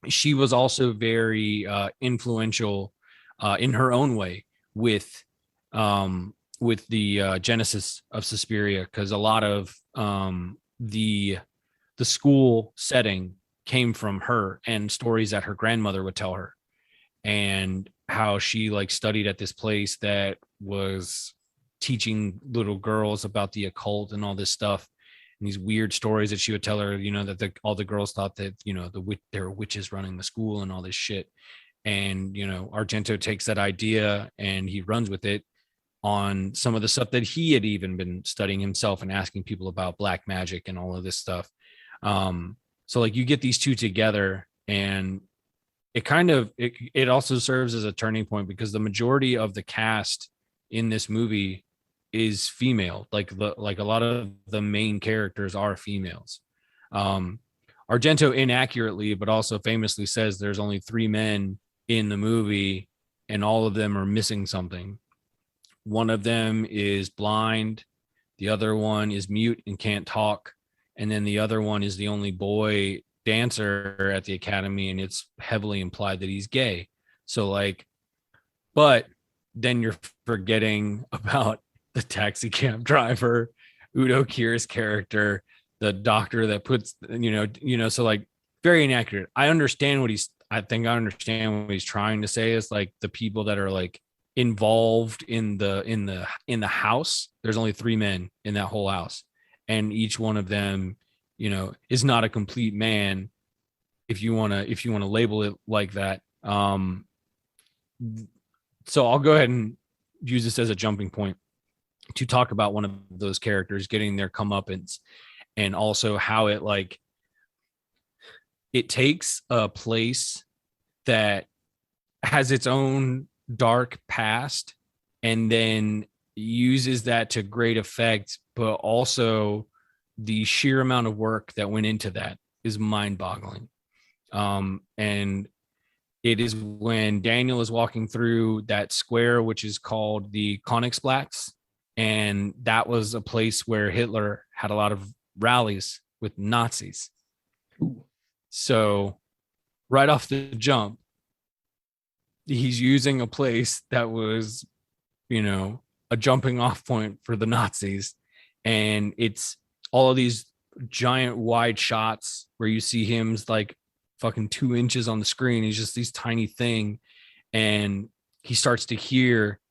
she was also very influential in her own way with the genesis of Suspiria, because a lot of the school setting came from her and stories that her grandmother would tell her, and how she like studied at this place that was teaching little girls about the occult and all this stuff, and these weird stories that she would tell her, that all the girls thought that, there were witches running the school and all this shit. And, Argento takes that idea and he runs with it on some of the stuff that he had even been studying himself and asking people about black magic and all of this stuff. So like you get these two together, and it also serves as a turning point, because the majority of the cast in this movie is female. Like a lot of the main characters are females. Argento inaccurately, but also famously says there's only 3 men in the movie and all of them are missing something. One of them is blind. The other one is mute and can't talk. And then the other one is the only boy dancer at the academy, and it's heavily implied that he's gay. So like, but then you're forgetting about the taxi cab driver, Udo Kier's character, the doctor that puts, so like very inaccurate. I understand I understand what he's trying to say is like the people that are like involved in the house. There's only 3 men in that whole house, and each one of them, is not a complete man, if you want to label it like that. So I'll go ahead and use this as a jumping point to talk about one of those characters getting their comeuppance, and also how it takes a place that has its own dark past and then uses that to great effect, but also the sheer amount of work that went into that is mind-boggling. And it is when Daniel is walking through that square, which is called the Königsplatz, and that was a place where Hitler had a lot of rallies with Nazis. So right off the jump, he's using a place that was, a jumping off point for the Nazis. And it's all of these giant wide shots where you see him like fucking 2 inches on the screen. He's just this tiny thing. And he starts to hear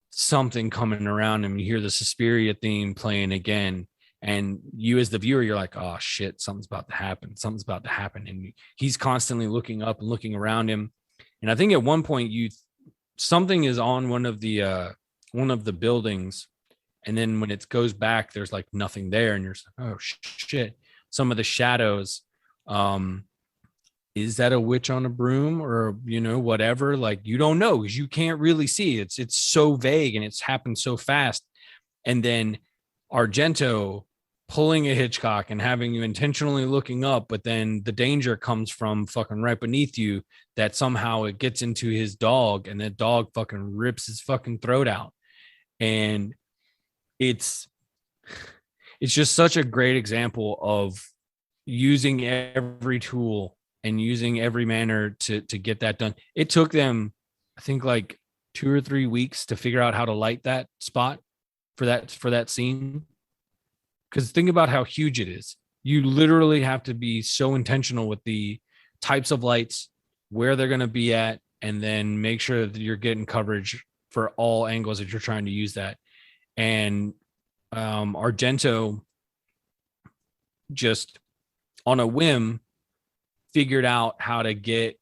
something coming around him. You hear the Suspiria theme playing again. And you as the viewer, you're like, oh shit, something's about to happen. Something's about to happen. And he's constantly looking up and looking around him. And I think at one point something is on one of the buildings. And then when it goes back, there's like nothing there. And you're like, oh shit. Some of the shadows, is that a witch on a broom or, whatever? Like, you don't know because you can't really see. It's so vague and it's happened so fast. And then Argento pulling a Hitchcock and having you intentionally looking up, but then the danger comes from fucking right beneath you, that somehow it gets into his dog and that dog fucking rips his fucking throat out. And it's just such a great example of using every tool and using every manner to get that done. It took them, I think, like 2 or 3 weeks to figure out how to light that spot for that scene. Because think about how huge it is. You literally have to be so intentional with the types of lights, where they're going to be at, and then make sure that you're getting coverage for all angles that you're trying to use that. And Argento just on a whim figured out how to get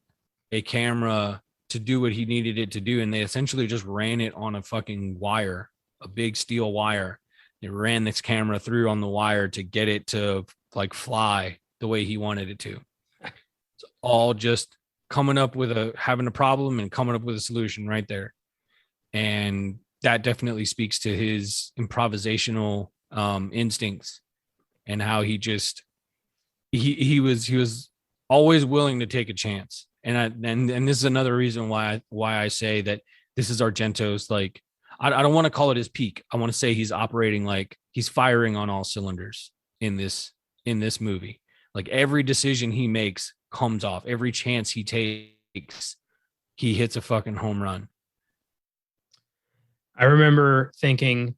a camera to do what he needed it to do. And they essentially just ran it on a fucking wire, a big steel wire. They ran this camera through on the wire to get it to like fly the way he wanted it to. It's all just having a problem and coming up with a solution right there. And that definitely speaks to his improvisational instincts and how he was always willing to take a chance. And this is another reason why I say that this is Argento's, like, I don't want to call it his peak. I want to say he's operating like he's firing on all cylinders in this movie. Like every decision he makes comes off. Every chance he takes, he hits a fucking home run. I remember thinking,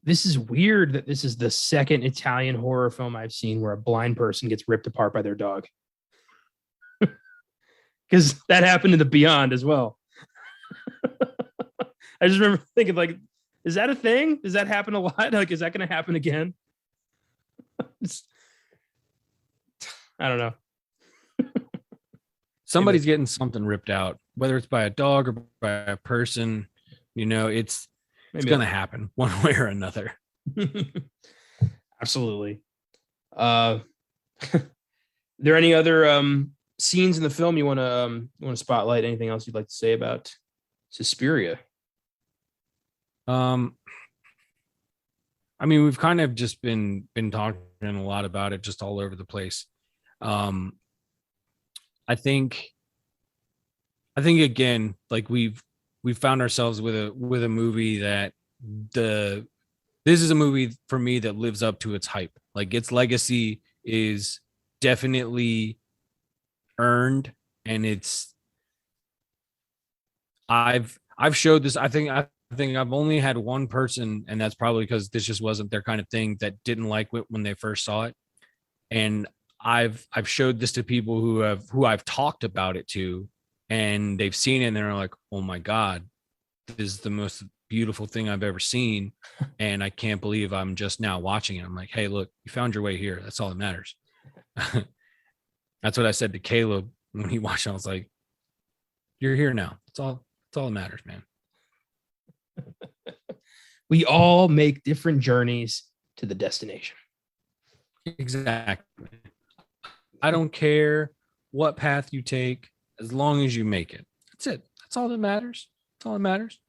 this is weird that this is the second Italian horror film I've seen where a blind person gets ripped apart by their dog. Because that happened in The Beyond as well. I just remember thinking, like, is that a thing? Does that happen a lot? Like, is that going to happen again? I don't know. Somebody's getting something ripped out, whether it's by a dog or by a person. It's going to happen one way or another. Absolutely. There any other scenes in the film you want to spotlight? Anything else you'd like to say about Suspiria? I mean, we've kind of just been talking a lot about it, just all over the place. I think again, like we've found ourselves with a movie that this is a movie for me that lives up to its hype. Like its legacy is definitely earned, and I've showed this. I think I've only had one person, and that's probably because this just wasn't their kind of thing, that didn't like it when they first saw it. And I've showed this to people who I've talked about it to, and they've seen it and they're like, oh my God, this is the most beautiful thing I've ever seen. And I can't believe I'm just now watching it. I'm like, hey, look, you found your way here. That's all that matters. That's what I said to Caleb when he watched it. I was like, you're here now. That's all that matters, man. We all make different journeys to the destination. Exactly. I don't care what path you take. as long as you make it. That's it. That's all that matters. That's all that matters.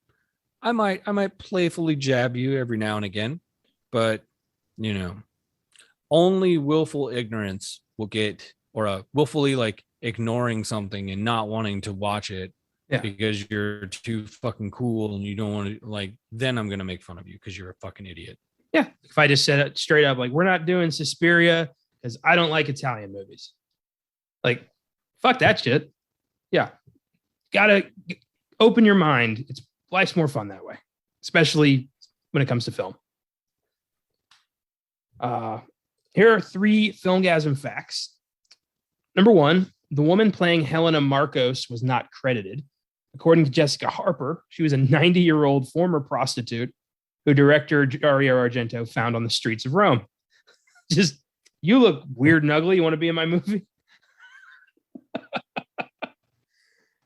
I might playfully jab you every now and again, but you know, only willful ignorance will get, or a willfully like ignoring something and not wanting to watch it because you're too fucking cool and you don't want to, like, then I'm gonna make fun of you because you're a fucking idiot. Yeah. If I just said it straight up, like, we're not doing Suspiria because I don't like Italian movies. Like, fuck that shit. Yeah. Gotta open your mind. Life's more fun that way, especially when it comes to film. Here are 3 Filmgazm facts. Number 1, the woman playing Helena Marcos was not credited. According to Jessica Harper, she was a 90-year-old former prostitute who director Dario Argento found on the streets of Rome. Just, you look weird and ugly. You want to be in my movie?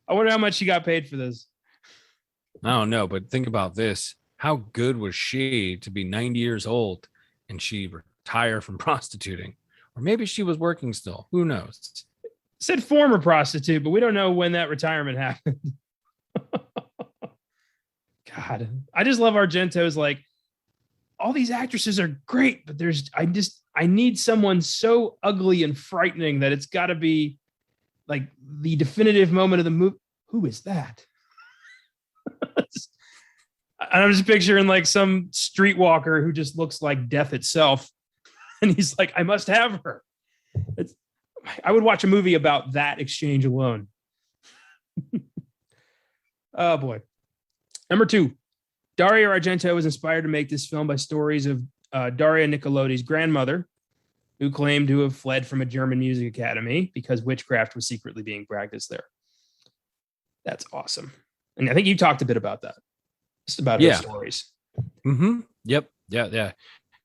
I wonder how much she got paid for this. I don't know, but think about this. How good was she to be 90 years old and she retired from prostituting? Or maybe she was working still. Who knows? It said former prostitute, but we don't know when that retirement happened. God, I just love Argento's, like, all these actresses are great, but I need someone so ugly and frightening that it's got to be like the definitive moment of the movie. Who is that? I'm just picturing like some streetwalker who just looks like death itself. And he's like, I must have her. I would watch a movie about that exchange alone. Oh boy. Number 2, Dario Argento was inspired to make this film by stories of Daria Nicolodi's grandmother, who claimed to have fled from a German music academy because witchcraft was secretly being practiced there. That's awesome. And I think you talked a bit about that. Just about her stories. Mm-hmm. Yep. Yeah.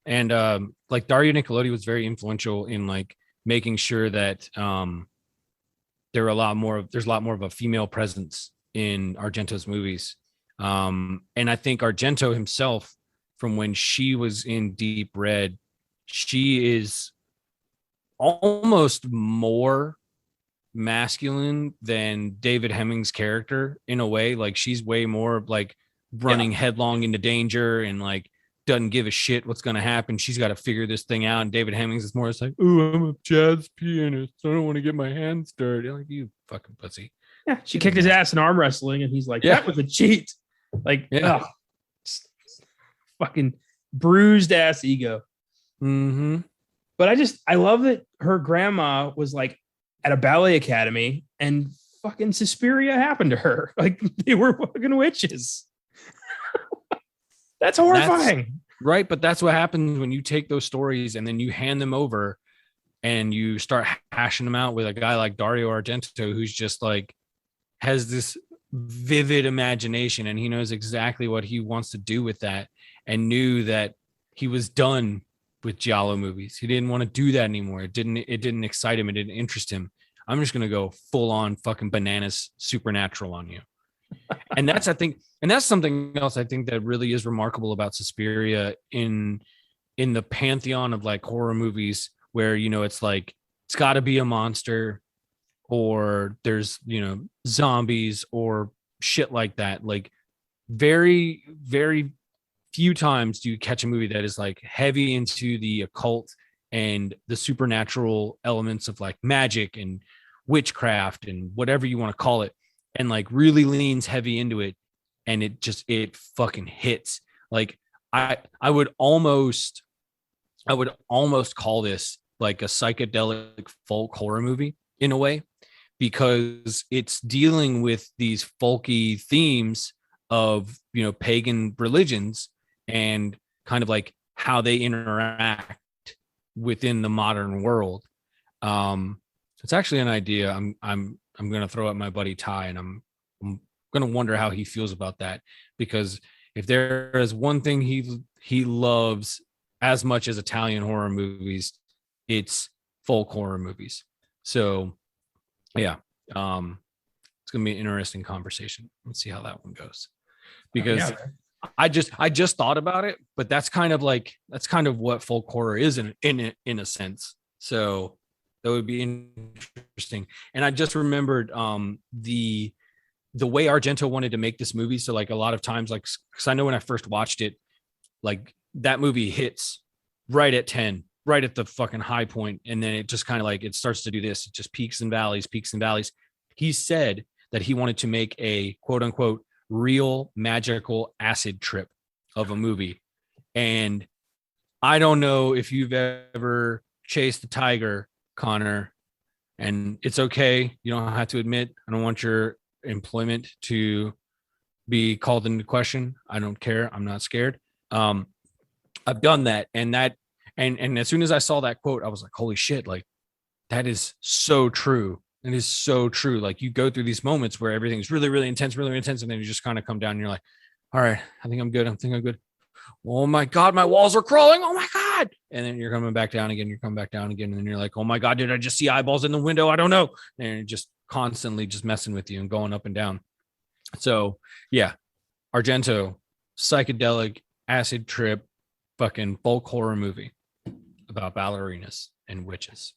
And like Daria Nicolodi was very influential in like making sure that there's a lot more of a female presence in Argento's movies. And I think Argento himself, from when she was in Deep Red, she is almost more masculine than David Hemming's character in a way. Like, she's way more like running headlong into danger and like doesn't give a shit what's going to happen. She's got to figure this thing out. And David Hemmings is more, it's like, ooh, I'm a jazz pianist. I don't want to get my hands dirty. Like, you fucking pussy. Yeah, she kicked his ass in arm wrestling, and he's like, that was a cheat. Like, fucking bruised ass ego. Mm-hmm. But I love that her grandma was like at a ballet academy and fucking Suspiria happened to her. Like, they were fucking witches. That's horrifying. Right. But that's what happens when you take those stories and then you hand them over and you start hashing them out with a guy like Dario Argento, who's just like, has this vivid imagination and he knows exactly what he wants to do with that, and knew that he was done with giallo movies. He didn't want to do that anymore. It didn't excite him. It didn't interest him. I'm just going to go full on fucking bananas supernatural on you. And that's something else I think that really is remarkable about Suspiria in the pantheon of like horror movies, where, you know, it's like, it's got to be a monster, or there's, you know, zombies or shit like that. Like, very, very few times do you catch a movie that is like heavy into the occult and the supernatural elements of like magic and witchcraft and whatever you want to call it, and like really leans heavy into it, and it fucking hits. Like, I would almost call this like a psychedelic folk horror movie in a way, because it's dealing with these folky themes of, you know, pagan religions and kind of like how they interact within the modern world. It's actually an idea I'm going to throw at my buddy Ty, and I'm going to wonder how he feels about that, because if there is one thing he loves as much as Italian horror movies, it's folk horror movies. So yeah, it's going to be an interesting conversation. Let's see how that one goes, because I just thought about it, but that's kind of what folk horror is in a sense. So That would be interesting. And I just remembered the way Argento wanted to make this movie. So like a lot of times, like, because I know when I first watched it, like that movie hits right at 10, right at the fucking high point, and then it just kind of like it starts to do this. It just peaks and valleys, peaks and valleys. He said that he wanted to make a quote unquote real magical acid trip of a movie. And I don't know if you've ever chased a tiger, Connor, and it's okay. You don't have to admit. I don't want your employment to be called into question. I don't care. I'm not scared. I've done that, and as soon as I saw that quote, I was like, holy shit, like that is so true. It is so true. Like you go through these moments where everything's really, really intense, and then you just kind of come down and you're like, all right, I think I'm good. I think I'm good. Oh my God, my walls are crawling. Oh my God. And then you're coming back down again. You're coming back down again. And then you're like, oh my God, did I just see eyeballs in the window? I don't know. And you're just constantly just messing with you and going up and down. So yeah, Argento, psychedelic acid trip, fucking folk horror movie about ballerinas and witches.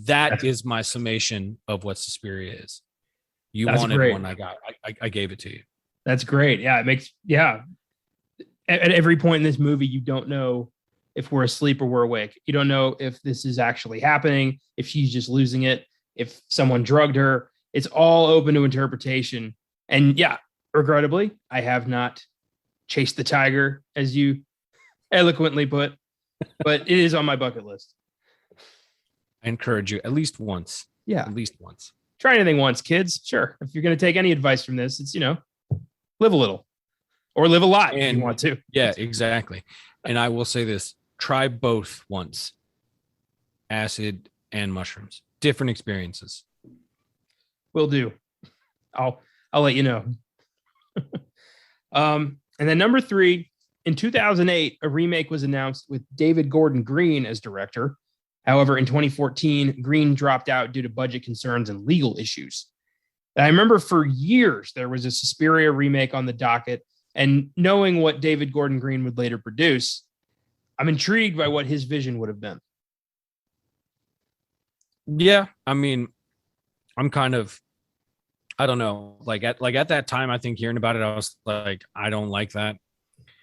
That is my summation of what Suspiria is. You That's wanted great. one, I gave it to you. That's great. Yeah, it makes at every point in this movie, you don't know if we're asleep or we're awake. You don't know if this is actually happening, if she's just losing it, if someone drugged her. It's all open to interpretation. And yeah, regrettably, I have not chased the tiger, as you eloquently put, but it is on my bucket list. I encourage you at least once. Yeah. At least once. Try anything once, kids. Sure. If you're going to take any advice from this, it's, live a little or live a lot if you want to. Yeah, exactly. And I will say this, try both once. Acid and mushrooms. Different experiences. Will do. I'll let you know. And then number 3, in 2008, a remake was announced with David Gordon Green as director. However, in 2014, Green dropped out due to budget concerns and legal issues. And I remember for years there was a Suspiria remake on the docket, and knowing what David Gordon Green would later produce, I'm intrigued by what his vision would have been. Yeah, I mean, I'm kind of, I don't know, like at that time, I think hearing about it, I was like, I don't like that.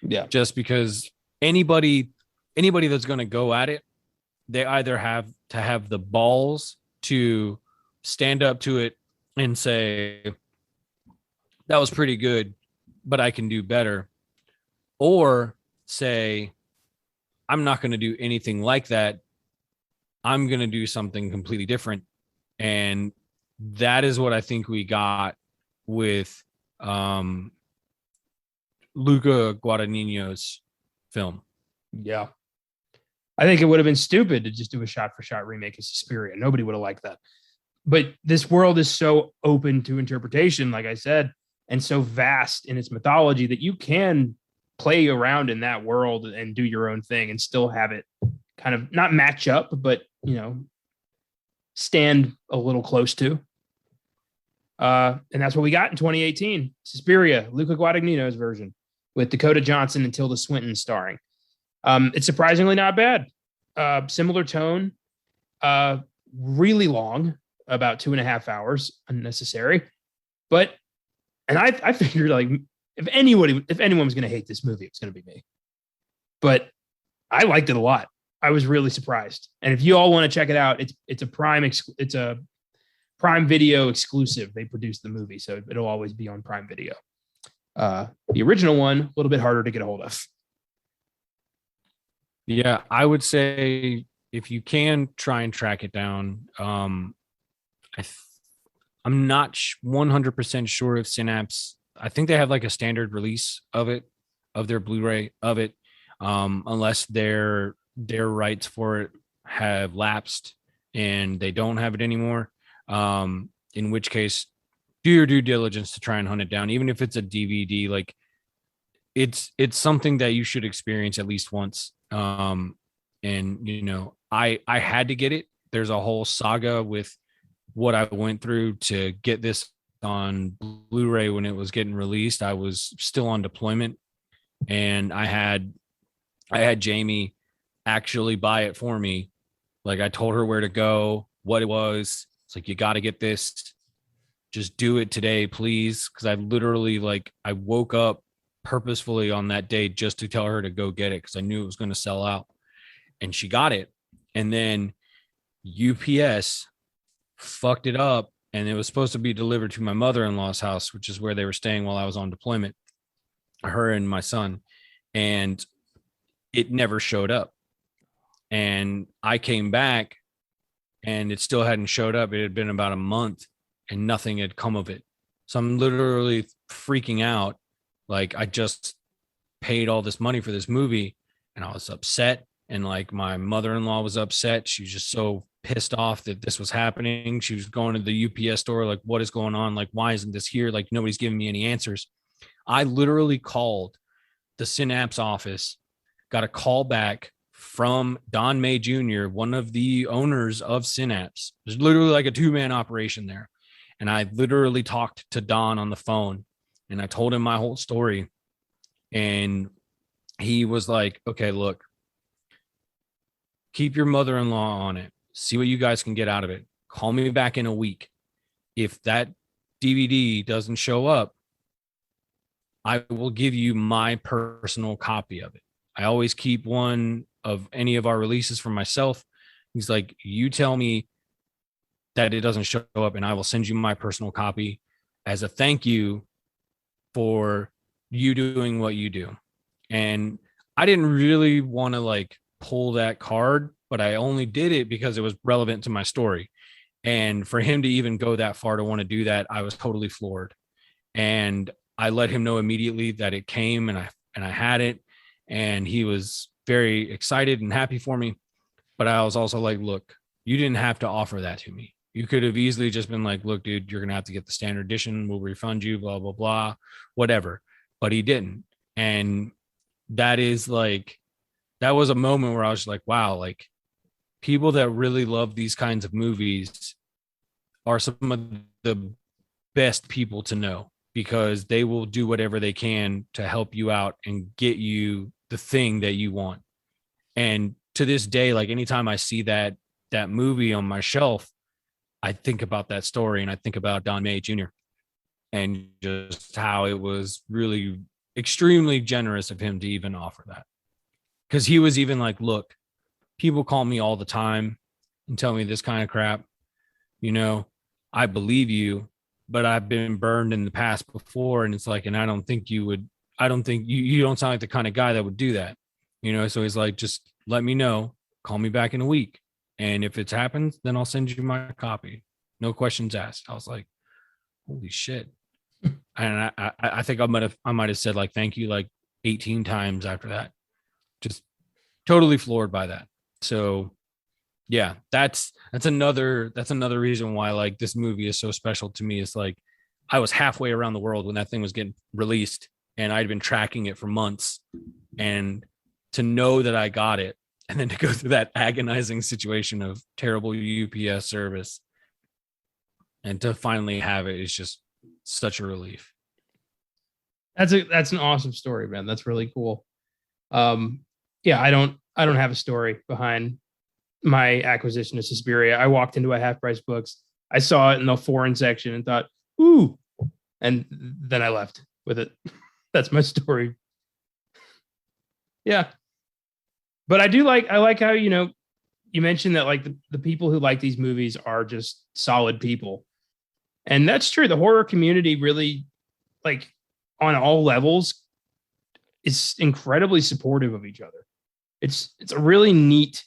Yeah, just because anybody that's going to go at it, they either have to have the balls to stand up to it and say, that was pretty good, but I can do better. Or say, I'm not going to do anything like that. I'm going to do something completely different. And that is what I think we got with Luca Guadagnino's film. Yeah. I think it would have been stupid to just do a shot-for-shot remake of Suspiria. Nobody would have liked that. But this world is so open to interpretation, like I said, and so vast in its mythology that you can play around in that world and do your own thing and still have it kind of not match up, but, stand a little close to. And that's what we got in 2018. Suspiria, Luca Guadagnino's version with Dakota Johnson and Tilda Swinton starring. It's surprisingly not bad. Similar tone, really long, about 2.5 hours, unnecessary. But, and I figured like if anyone was going to hate this movie, it's going to be me. But I liked it a lot. I was really surprised. And if you all want to check it out, it's a Prime Video exclusive. They produced the movie, so it'll always be on Prime Video. The original one, a little bit harder to get a hold of. Yeah, I would say if you can try and track it down, I'm not 100% sure if Synapse, I think they have like a standard release of it, of their Blu-ray of it, unless their rights for it have lapsed and they don't have it anymore. In which case, do your due diligence to try and hunt it down, even if it's a DVD. Like it's something that you should experience at least once. And I had to get it. There's a whole saga with what I went through to get this on Blu-ray when it was getting released. I was still on deployment, and I had Jamie actually buy it for me. Like I told her where to go. what it was. It's like, you got to get this. Just do it today, please. Because I literally, like, I woke up purposefully on that day just to tell her to go get it because I knew it was going to sell out. And she got it. And then UPS fucked it up, and it was supposed to be delivered to my mother-in-law's house, which is where they were staying while I was on deployment, her and my son. And it never showed up. And I came back and it still hadn't showed up. It had been about a month and nothing had come of it. So I'm literally freaking out. Like, I just paid all this money for this movie and I was upset. And like, my mother-in-law was upset. She was just so pissed off that this was happening. She was going to the UPS store, like, what is going on? Like, why isn't this here? Like, nobody's giving me any answers. I literally called the Synapse office, got a call back from Don May Jr., one of the owners of Synapse. There's literally like a 2-man operation there. And I literally talked to Don on the phone and I told him my whole story. And he was like, okay, look, keep your mother-in-law on it. See what you guys can get out of it. Call me back in a week. If that DVD doesn't show up, I will give you my personal copy of it. I always keep one of any of our releases for myself. He's like, you tell me that it doesn't show up and I will send you my personal copy as a thank you for you doing what you do. And I didn't really want to like pull that card, but I only did it because it was relevant to my story. And for him to even go that far to want to do that, I was totally floored. And I let him know immediately that it came and I had it. And he was very excited and happy for me. But I was also like, look, you didn't have to offer that to me. You could have easily just been like, look, dude, you're going to have to get the standard edition. We'll refund you, blah, blah, blah, whatever. But he didn't. And that is like, that was a moment where I was like, wow, like, people that really love these kinds of movies are some of the best people to know, because they will do whatever they can to help you out and get you the thing that you want. And to this day, like, anytime I see that movie on my shelf, I think about that story and I think about Don May Jr. and just how it was really extremely generous of him to even offer that. Because he was even like, look, people call me all the time and tell me this kind of crap. You know, I believe you, but I've been burned in the past before. And it's like, and I don't think you don't sound like the kind of guy that would do that. You know, so he's like, just let me know, call me back in a week. And if it happens, then I'll send you my copy. No questions asked. I was like, holy shit. And I think I might have said like, thank you, like 18 times after that. Just totally floored by that. So yeah, that's another reason why like this movie is so special to me. It's like, I was halfway around the world when that thing was getting released and I'd been tracking it for months, and to know that I got it and then to go through that agonizing situation of terrible UPS service and to finally have it is just such a relief. That's an awesome story, man. That's really cool. Yeah, I don't have a story behind my acquisition of Suspiria. I walked into a Half Price Books. I saw it in the foreign section and thought, ooh, and then I left with it. That's my story. Yeah. But I like how, you know, you mentioned that like the people who like these movies are just solid people. And that's true. The horror community really, like, on all levels, is incredibly supportive of each other. It's a really neat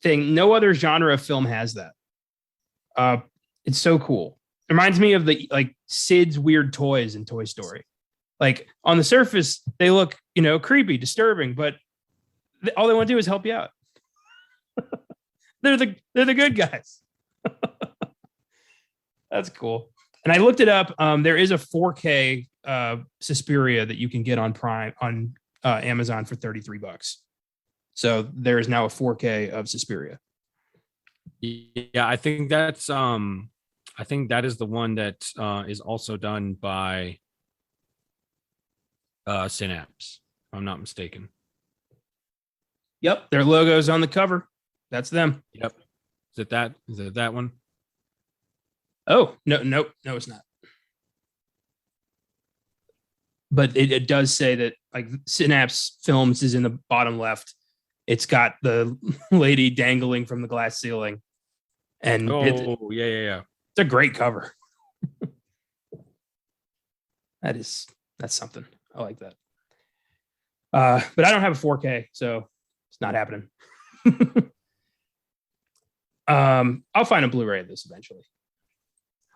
thing. No other genre of film has that. It's so cool. It reminds me of the like Sid's weird toys in Toy Story. Like, on the surface, they look, you know, creepy, disturbing, but all they want to do is help you out. They're the good guys. That's cool. And I looked it up. There is a 4K Suspiria that you can get on Prime on Amazon for $33. So there is now a 4K of Suspiria. Yeah, I think that is the one that is also done by Synapse, if I'm not mistaken. Yep, their logo's on the cover. That's them. Yep. Is it that one? Oh, no, it's not. But it does say that like Synapse Films is in the bottom left. It's got the lady dangling from the glass ceiling, and Yeah. it's a great cover. That's something. I like that. But I don't have a 4K, so it's not happening. I'll find a Blu-ray of this eventually.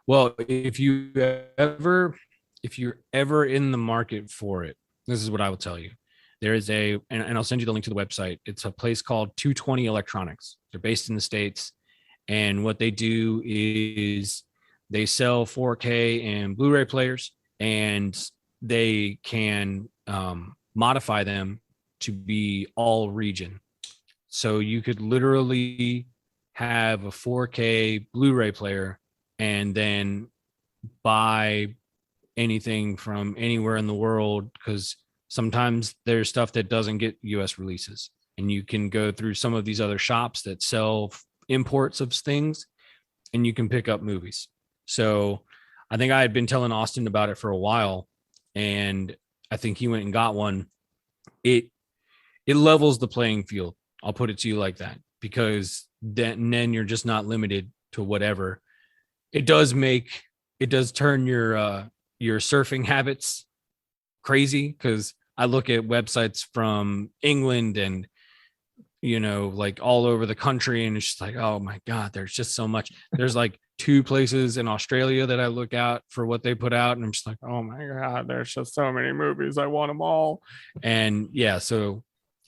Well, if you're ever in the market for it, this is what I will tell you. There is and I'll send you the link to the website. It's a place called 220 Electronics. They're based in the States. And what they do is they sell 4K and Blu-ray players, and they can modify them to be all region. So you could literally have a 4K Blu-ray player and then buy anything from anywhere in the world, because sometimes there's stuff that doesn't get US releases, and you can go through some of these other shops that sell imports of things and you can pick up movies. So I think I had been telling Austin about it for a while, and I think he went and got one. It levels the playing field. I'll put it to you like that, because then you're just not limited to whatever. It does turn your surfing habits crazy, because I look at websites from England and like all over the country, and it's just like, oh my God, there's just so much. There's like 2 places in Australia that I look out for what they put out, and I'm just like, oh my God, there's just so many movies. I want them all. And yeah, so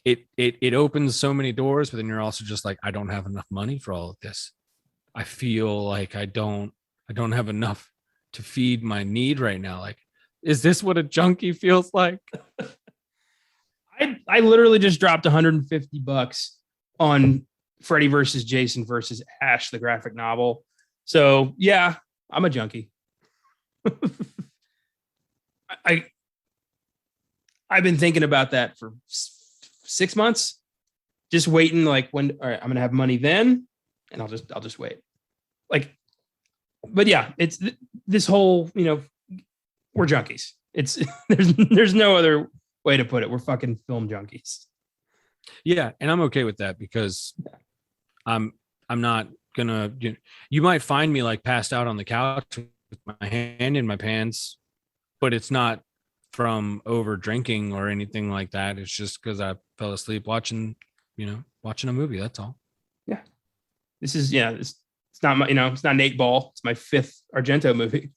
it opens so many doors, but then you're also just like, I don't have enough money for all of this. I feel like I don't have enough to feed my need right now. Like, is this what a junkie feels like? I literally just dropped $150 on Freddy versus Jason versus Ash, the graphic novel. So yeah, I'm a junkie. I've been thinking about that for 6 months, just waiting. Like, when, all right, I'm gonna have money then, and I'll just wait. Like, but yeah, it's this whole, we're junkies. It's there's no other way to put it. We're fucking film junkies. Yeah, and I'm okay with that, because I'm not gonna. You might find me like passed out on the couch with my hand in my pants, but it's not from over drinking or anything like that. It's just because I fell asleep watching a movie. That's all. Yeah, this is it's not my it's not Nate Ball. It's my 5th Argento movie.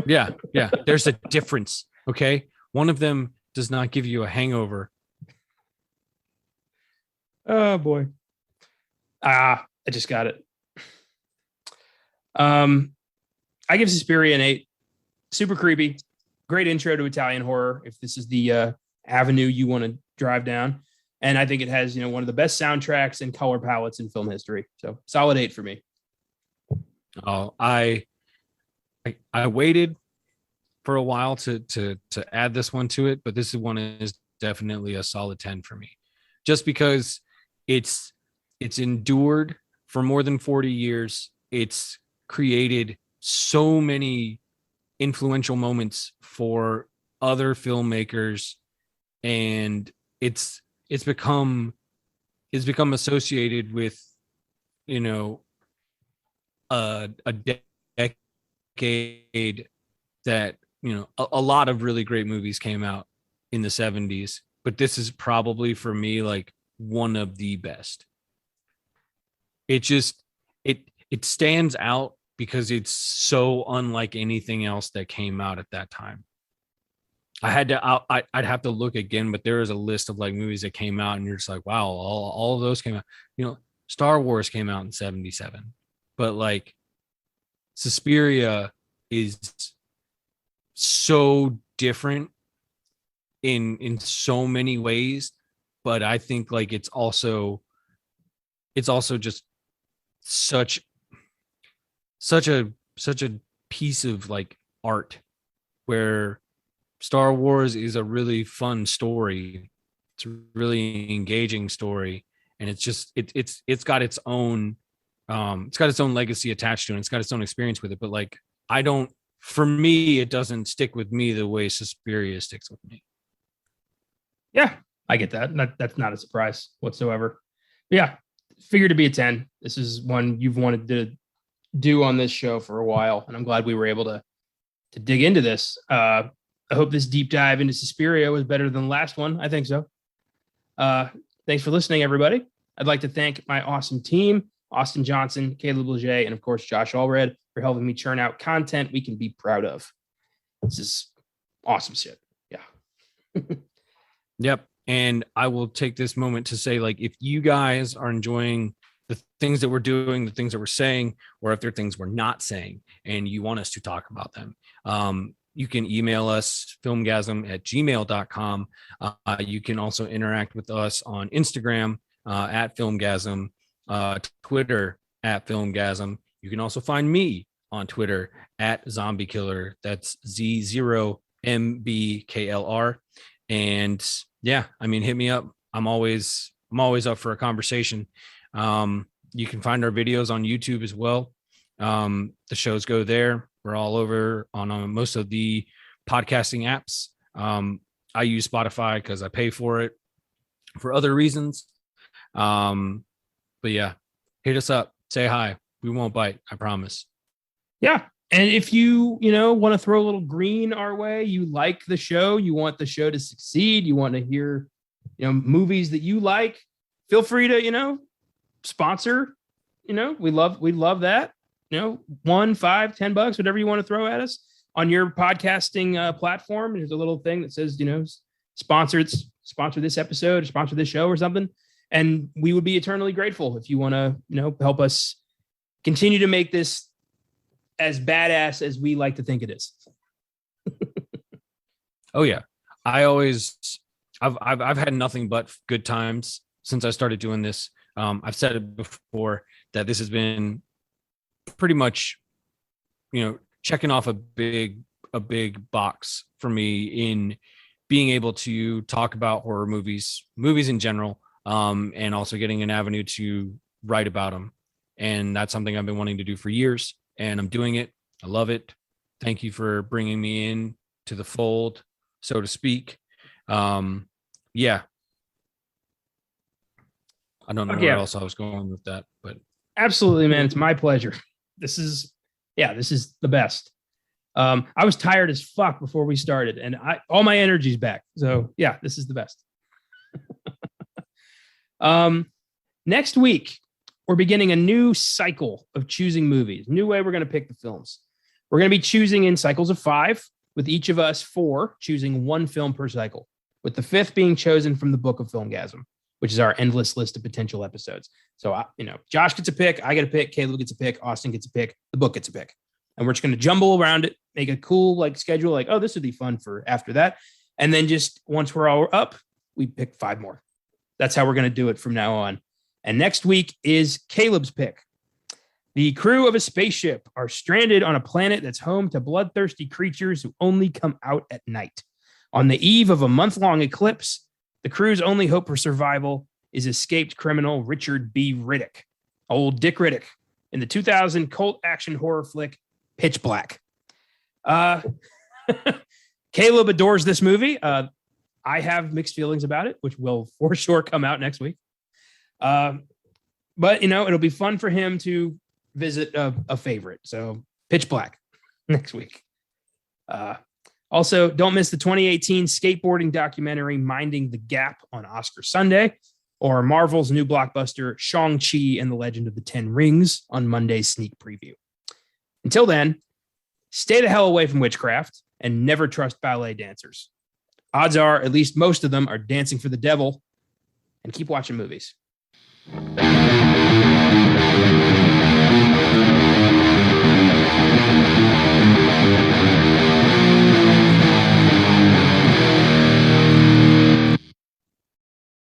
Yeah. There's a difference. Okay, one of them does not give you a hangover. Oh boy. I just got it. I give Suspiria an 8. Super creepy. Great intro to Italian horror, if this is the avenue you want to drive down. And I think it has, one of the best soundtracks and color palettes in film history. So solid 8 for me. Oh, I waited for a while to add this one to it, but this one is definitely a solid 10 for me, just because it's endured for more than 40 years. It's created so many influential moments for other filmmakers, and it's become associated with a decade that a lot of really great movies came out in the 70s, but this is probably for me like one of the best. It just it stands out because it's so unlike anything else that came out at that time. I'd have to look again, but there is a list of like movies that came out and you're just like, wow, all of those came out. Star Wars came out in 77, but like Suspiria is so different in so many ways, but I think like it's also just such a piece of like art, where Star Wars is a really fun story. It's a really engaging story, and it's just it's got its own It's got its own legacy attached to it. It's got its own experience with it. But like, for me, it doesn't stick with me the way Suspiria sticks with me. Yeah, I get that. That's not a surprise whatsoever. But yeah, figured to be a 10. This is one you've wanted to do on this show for a while, and I'm glad we were able to dig into this. I hope this deep dive into Suspiria was better than the last one. I think so. Thanks for listening, everybody. I'd like to thank my awesome team, Austin Johnson, Caleb Leger, and of course, Josh Allred, for helping me churn out content we can be proud of. This is awesome shit. Yeah. Yep. And I will take this moment to say, like, if you guys are enjoying the things that we're doing, the things that we're saying, or if there are things we're not saying and you want us to talk about them, you can email us filmgazm@gmail.com. You can also interact with us on Instagram at Filmgazm, Twitter at Filmgazm. You can also find me on Twitter at Zombie Killer. That's Z0MBKLR. And yeah, I mean, hit me up. I'm always up for a conversation. You can find our videos on YouTube as well. The shows go there. We're all over on most of the podcasting apps. I use Spotify because I pay for it for other reasons. But yeah, hit us up, say hi. We won't bite, I promise. Yeah. And if you want to throw a little green our way, you like the show, you want the show to succeed, you want to hear, movies that you like, feel free to, sponsor, we love that, $1, $5, $10, whatever you want to throw at us on your podcasting platform. There's a little thing that says, sponsor this episode, or sponsor this show or something. And we would be eternally grateful if you want to, help us continue to make this as badass as we like to think it is. Oh yeah. I've had nothing but good times since I started doing this. I've said it before that this has been pretty much, checking off a big box for me in being able to talk about horror movies in general, and also getting an avenue to write about them. And that's something I've been wanting to do for years, and I'm doing it. I love it. Thank you for bringing me in to the fold, so to speak. Yeah. I don't know where else I was going with that, but absolutely, man. It's my pleasure. This is the best. I was tired as fuck before we started, and all my energy's back. So yeah, this is the best. Next week, we're beginning a new cycle of choosing movies. New way we're going to pick the films. We're going to be choosing in cycles of 5, with each of us 4 choosing one film per cycle, with the 5th being chosen from the book of Filmgazm, which is our endless list of potential episodes. So, Josh gets a pick, I get a pick, Caleb gets a pick, Austin gets a pick, the book gets a pick. And we're just going to jumble around it, make a cool schedule, oh, this would be fun for after that. And then just once we're all up, we pick 5 more. That's how we're going to do it from now on. And next week is Caleb's pick. The crew of a spaceship are stranded on a planet that's home to bloodthirsty creatures who only come out at night. On the eve of a month-long eclipse, the crew's only hope for survival is escaped criminal Richard B. Riddick, old Dick Riddick, in the 2000 cult action horror flick Pitch Black. Caleb adores this movie. I have mixed feelings about it, which will for sure come out next week. But it'll be fun for him to visit a favorite. So Pitch Black next week. Also, don't miss the 2018 skateboarding documentary Minding the Gap on Oscar Sunday, or Marvel's new blockbuster Shang-Chi and the Legend of the Ten Rings on Monday's sneak preview. Until then, stay the hell away from witchcraft and never trust ballet dancers. Odds are at least most of them are dancing for the devil, and keep watching movies.